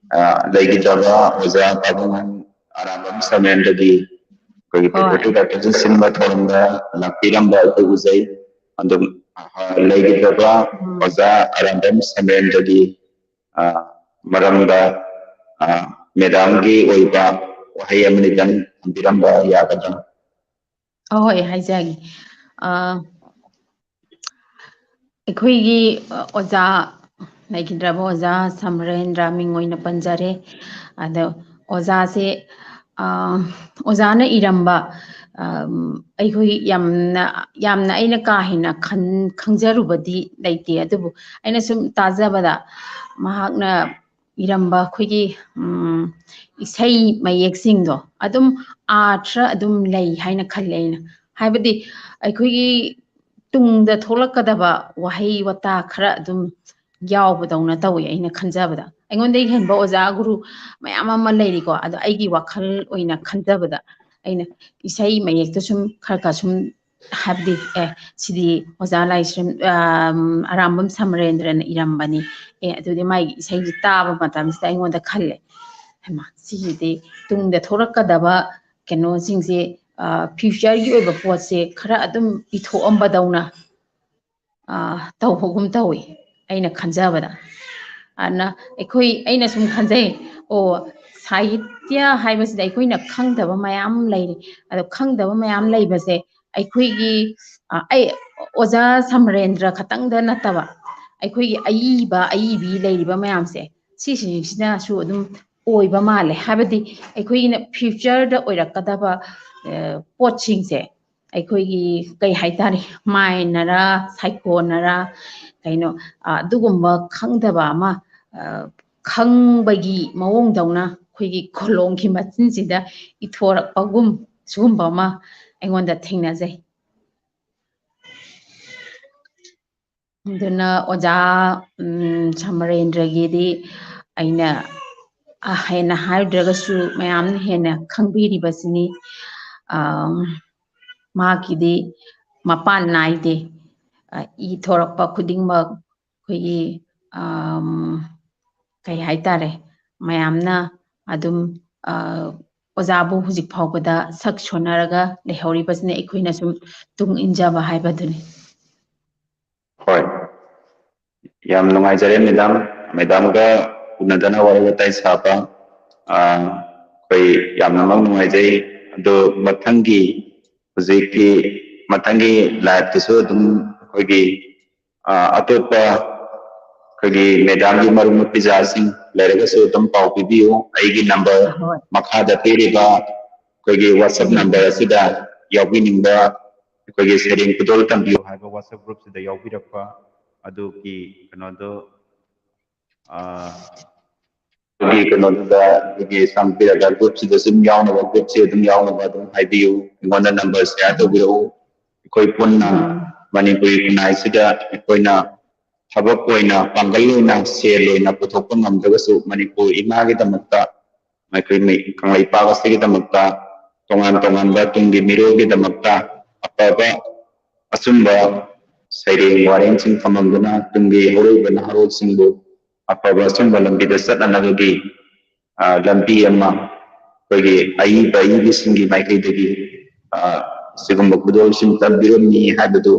lagi jaba oja pagungan arambam samendadi kogi petu da sinba thoranga lapiramba ko uzai ado lagi jaba oja arambam samendadi maramda medam gi oiba wahay amni dan biramba yagada hoi haijagi ꯑꯩꯈꯣꯏꯒꯤ ꯑꯣꯖꯥ ꯂꯩꯈꯤꯗ꯭ꯔꯕ ꯑꯣꯖꯥ ꯁꯃꯔꯦꯟꯗ꯭ꯔ ꯃꯤꯡ ꯑꯣꯏꯅ ꯄꯟꯖꯔꯦ ꯑꯗ ꯑꯣꯖꯥꯁꯦ ꯑꯣꯖꯥꯅ ꯏꯔꯝꯕ ꯑꯩꯈꯣꯏ ꯌꯥꯝꯅ ꯑꯩꯅ ꯀꯥ ꯍꯦꯟꯅ ꯈꯪꯖꯔꯨꯕꯗꯤ ꯂꯩꯇꯦ ꯑꯗꯨꯕꯨ ꯑꯩꯅ ꯁꯨꯝ ꯇꯥꯖꯕꯗ ꯃꯍꯥꯛꯅ ꯏꯔꯝꯕ ꯑꯩꯈꯣꯏꯒꯤ ꯏꯁꯩ ꯃꯌꯦꯛꯁꯤꯡꯗꯣ ꯑꯗꯨꯝ ꯑꯥꯔꯊ ꯑꯗꯨꯝ ꯂꯩ ꯍꯥꯏꯅ ꯈꯜꯂꯦ ꯑꯩꯅ ꯍꯥꯏꯕꯗꯤ ꯑꯩꯈꯣꯏꯒꯤ ꯇꯨꯡꯗ ꯊꯣꯛꯂꯛꯀꯗꯕ ꯋꯥꯍꯩ ꯋꯥꯇꯥ ꯈꯔ ꯑꯗꯨꯝ ꯌꯥꯎꯕꯗꯧꯅ ꯇꯧꯋꯦ ꯑꯩꯅ ꯈꯟꯖꯕꯗ ꯑꯩꯉꯣꯟꯗꯒꯤ ꯍꯦꯟꯕ ꯑꯣꯖꯥ ꯒꯨꯔꯨ ꯃꯌꯥꯝ ꯑꯃ ꯂꯩꯔꯤꯀꯣ ꯑꯗꯣ ꯑꯩꯒꯤ ꯋꯥꯈꯜ ꯑꯣꯏꯅ ꯈꯟꯖꯕꯗ ꯑꯩꯅ ꯏꯁꯩ ꯃꯌꯦꯛꯇ ꯁꯨꯝ ꯈꯔ ꯁꯨꯝ ꯍꯥꯏꯕꯗꯤ ꯁꯤꯗꯤ ꯑꯣꯖꯥ ꯂꯥꯏꯁ꯭ꯔꯝ ꯑꯔꯥꯝꯕꯝ ꯁꯃꯔꯦꯟꯗ꯭ꯔꯅ ꯏꯔꯝꯕꯅꯤ ꯑꯗꯨꯗꯤ ꯃꯥꯒꯤ ꯏꯁꯩꯁꯤ ꯇꯥꯕ ꯃꯇꯝꯁꯤꯗ ꯑꯩꯉꯣꯟꯗ ꯈꯜꯂꯦ ꯍꯩꯃꯥ ꯁꯤꯁꯤꯗꯤ ꯇꯨꯡꯗ ꯊꯣꯛꯂꯛꯀꯗꯕ ꯀꯩꯅꯣꯁꯤꯡꯁꯦ ꯐ꯭ꯌꯨꯆꯔꯒꯤ ꯑꯣꯏꯕ ꯄꯣꯠꯁꯦ ꯈꯔ ꯑꯗꯨꯝ ꯏꯊꯣꯛꯑꯝꯕꯗꯧꯅ ꯇꯧꯕꯒꯨꯝ ꯇꯧꯏ ꯑꯩꯅ ꯈꯟꯖꯕꯗ ꯑꯗꯨꯅ ꯑꯩꯅ ꯁꯨꯝ ꯈꯟꯖꯩ ꯁꯥꯍꯤꯇ꯭ꯌ ꯍꯥꯏꯕꯁꯤꯗ ꯑꯩꯈꯣꯏꯅ ꯈꯪꯗꯕ ꯃꯌꯥꯝ ꯂꯩꯔꯤ ꯑꯗꯣ ꯈꯪꯗꯕ ꯃꯌꯥꯝ ꯂꯩꯕꯁꯦ ꯑꯩꯈꯣꯏꯒꯤ ꯑꯣꯖꯥ ꯁꯃꯔꯦꯟꯗ꯭ꯔ ꯈꯛꯇꯪꯗ ꯅꯠꯇꯕ ꯑꯩꯈꯣꯏꯒꯤ ꯑꯏꯕꯤ ꯂꯩꯔꯤꯕ ꯃꯌꯥꯝꯁꯦ ꯁꯤꯁꯤꯡꯁꯤꯅꯁꯨ ꯑꯗꯨꯝ ꯑꯣꯏꯕ ꯃꯥꯜꯂꯦ ꯍꯥꯏꯕꯗꯤ ꯑꯩꯈꯣꯏꯒꯤꯅ ꯐ꯭ꯌꯨꯆꯔꯗ ꯑꯣꯏꯔꯛꯀꯗꯕ ꯄꯣꯠꯁꯤꯡꯁꯦ ꯑꯩꯈꯣꯏꯒꯤ ꯀꯩ ꯍꯥꯏꯇꯥꯔꯦ ꯃꯥꯏꯟꯅꯔꯥ ꯁꯥꯏꯀꯣꯟꯅꯔꯥ ꯀꯩꯅꯣ ꯑꯗꯨꯒꯨꯝꯕ ꯈꯪꯗꯕ ꯑꯃ ꯈꯪꯕꯒꯤ ꯃꯑꯣꯡꯗꯧꯅ ꯑꯩꯈꯣꯏꯒꯤ ꯈꯣꯂꯣꯝꯒꯤ ꯃꯆꯤꯟꯁꯤꯗ ꯏꯊꯣꯔꯛꯄꯒꯨꯝ ꯁꯤꯒꯨꯝꯕ ꯑꯃ ꯑꯩꯉꯣꯟꯗ ꯊꯦꯡꯅꯖꯩ ꯑꯗꯨꯅ ꯑꯣꯖꯥ ꯁꯃꯔꯦꯟꯗ꯭ꯔꯒꯤꯗꯤ ꯑꯩꯅ ꯍꯦꯟꯅ ꯍꯥꯏꯔꯨꯗ꯭ꯔꯒꯁꯨ ꯃꯌꯥꯝꯅ ꯍꯦꯟꯅ ꯈꯪꯕꯤꯔꯤꯕꯁꯤꯅꯤ ꯃꯍꯥꯛꯀꯤꯗꯤ ꯃꯄꯥꯟ ꯅꯥꯏꯗꯦ ꯏꯊꯣꯔꯛꯄ ꯈꯨꯗꯤꯡꯃꯛ ꯑꯩꯈꯣꯏꯒꯤ ꯀꯩ ꯍꯥꯏꯇꯥꯔꯦ ꯃꯌꯥꯝꯅ ꯑꯗꯨꯝ ꯑꯣꯖꯥꯕꯨ ꯍꯧꯖꯤꯛ ꯐꯥꯎꯕꯗ ꯁꯛ ꯁꯣꯟꯅꯔꯒ ꯂꯩꯍꯧꯔꯤꯕꯁꯤꯅ ꯑꯩꯈꯣꯏꯅ ꯁꯨꯝ ꯇꯨꯡ ꯏꯟꯖꯕ ꯍꯥꯏꯕꯗꯨꯅꯤ ꯍꯣꯏ ꯌꯥꯝ ꯅꯨꯡꯉꯥꯏꯖꯔꯦ ꯃꯦꯗꯥꯝꯒ ꯎꯅꯗꯅ ꯋꯥꯔꯤ ꯋꯥꯇꯥꯏ ꯁꯥꯕ ꯑꯩꯈꯣꯏ ꯌꯥꯝꯅꯃꯛ ꯅꯨꯡꯉꯥꯏꯖꯩ ꯑꯗꯣ ꯍꯧꯖꯤꯛꯀꯤ ꯃꯊꯪꯒꯤ ꯂꯥꯏꯐꯇꯁꯨ ꯑꯗꯨꯝ ꯑꯩꯈꯣꯏꯒꯤ ꯑꯇꯣꯞꯄ ꯑꯩꯈꯣꯏꯒꯤ ꯃꯦꯗꯥꯝꯒꯤ ꯃꯔꯨꯞ ꯅꯨꯄꯤꯖꯥꯁꯤꯡ ꯂꯩꯔꯒꯁꯨ ꯑꯗꯨꯝ ꯄꯥꯎ ꯄꯤꯕꯤꯌꯨ ꯑꯩꯒꯤ ꯅꯝꯕꯔ ꯃꯈꯥꯗ ꯄꯤꯔꯤꯕ ꯑꯩꯈꯣꯏꯒꯤ ꯋꯥꯆꯞ ꯅꯝꯕꯔ ꯑꯁꯤꯗ ꯌꯥꯎꯕꯤꯅꯤꯡꯕ ꯑꯩꯈꯣꯏꯒꯤ ꯁꯩꯔꯦꯡ ꯈꯨꯗꯣꯜ ꯇꯝꯕꯤꯌꯨ ꯍꯥꯏꯕ ꯋꯥꯆꯞ ꯒ꯭ꯔꯨꯞꯁꯤꯗ ꯌꯥꯎꯕꯤꯔꯛꯄ ꯑꯗꯨꯒꯤ ꯀꯩꯅꯣꯗꯣ ꯀꯩꯅꯣꯗꯨꯗ ꯑꯩꯈꯣꯏꯒꯤ ꯆꯪꯕꯤꯔꯒ ꯒ꯭ꯔꯨꯞꯁꯤꯗ ꯁꯨꯝ ꯌꯥꯎꯅꯕ ꯒ꯭ꯔꯨꯞꯁꯤ ꯑꯗꯨꯝ ꯌꯥꯎꯅꯕ ꯑꯗꯨꯝ ꯍꯥꯏꯕꯤꯌꯨ ꯑꯩꯉꯣꯟꯗ ꯅꯝꯕꯔ ꯁꯦꯌꯔ ꯇꯧꯕꯤꯔꯛꯎ ꯑꯩꯈꯣꯏ ꯄꯨꯟꯅ ꯃꯅꯤꯄꯨꯔꯤ ꯈꯨꯟꯅꯥꯏꯁꯤꯗ ꯑꯩꯈꯣꯏꯅ ꯊꯕꯛ ꯑꯣꯏꯅ ꯄꯥꯡꯒꯜ ꯑꯣꯏꯅ ꯁꯦꯜ ꯑꯣꯏꯅ ꯄꯨꯊꯣꯛꯄ ꯉꯝꯗ꯭ꯔꯒꯁꯨ ꯃꯅꯤꯄꯨꯔ ꯏꯃꯥꯒꯤꯗꯃꯛꯇ ꯑꯩꯈꯣꯏ ꯀꯪꯂꯩꯄꯥꯛ ꯑꯁꯤꯒꯤꯗꯃꯛꯇ ꯇꯣꯉꯥꯟ ꯇꯣꯉꯥꯟꯕ ꯇꯨꯡꯒꯤ ꯃꯤꯔꯣꯜꯒꯤꯗꯃꯛꯇ ꯑꯐꯕ ꯑꯆꯨꯝꯕ ꯁꯩꯔꯦꯡ ꯋꯥꯔꯦꯡꯁꯤꯡ ꯊꯝꯃꯝꯗꯨꯅ ꯇꯨꯡꯒꯤ ꯍꯧꯔꯛꯏꯕ ꯅꯍꯥꯔꯣꯜꯁꯤꯡꯕꯨ ꯑꯐꯕ ꯑꯆꯨꯝꯕ ꯂꯝꯕꯤꯗ ꯆꯠꯅꯅꯕꯒꯤ ꯂꯝꯕꯤ ꯑꯃ ꯑꯩꯈꯣꯏꯒꯤ ꯑꯏꯕꯤꯁꯤꯡꯒꯤ ꯃꯥꯏꯀꯩꯗꯒꯤ ꯁꯤꯒꯨꯝꯕ ꯈꯨꯗꯣꯜꯁꯤꯡ ꯇꯝꯕꯤꯔꯝꯃꯤ ꯍꯥꯏꯕꯗꯨ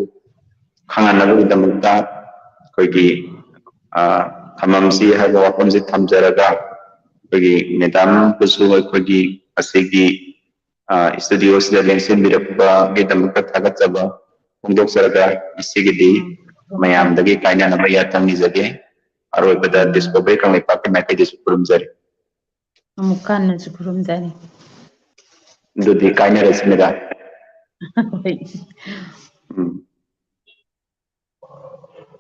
ꯈꯪꯍꯟꯅꯕꯒꯤꯗꯃꯛꯇ ꯑꯩꯈꯣꯏꯒꯤ ꯊꯝꯃꯝꯁꯤ ꯍꯥꯏꯕ ꯋꯥꯐꯝꯁꯤ ꯊꯝꯖꯔꯒ ꯑꯩꯈꯣꯏꯒꯤ ꯃꯦꯗꯥꯝꯕꯨꯁꯨ ꯑꯩꯈꯣꯏꯒꯤ ꯑꯁꯤꯒꯤ ꯁ꯭ꯇꯨꯗꯤꯑꯣꯁꯤꯗ ꯂꯦꯡꯁꯤꯟꯕꯤꯔꯛꯄꯒꯤꯗꯃꯛꯇ ꯊꯥꯒꯠꯆꯕ ꯐꯣꯡꯗꯣꯛꯆꯔꯒ ꯉꯁꯤꯒꯤꯗꯤ ꯃꯌꯥꯝꯗꯒꯤ ꯀꯥꯏꯅꯅꯕ ꯌꯥꯊꯪ ꯅꯤꯖꯒꯦ ꯑꯔꯣꯏꯕꯗ ꯗꯤꯁꯀꯣꯚꯔꯤ ꯀꯪꯂꯩꯄꯥꯛꯀꯤ ꯃꯥꯏꯀꯩꯗꯁꯨ ꯈꯨꯔꯨꯝꯖꯔꯤ ꯑꯃꯨꯛ ꯀꯟꯅꯁꯨ ꯈꯨꯔꯨꯝꯖꯔꯤ ꯑꯗꯨꯗꯤ ꯀꯥꯏꯅꯔꯁꯤ ꯃꯦꯗꯥꯝ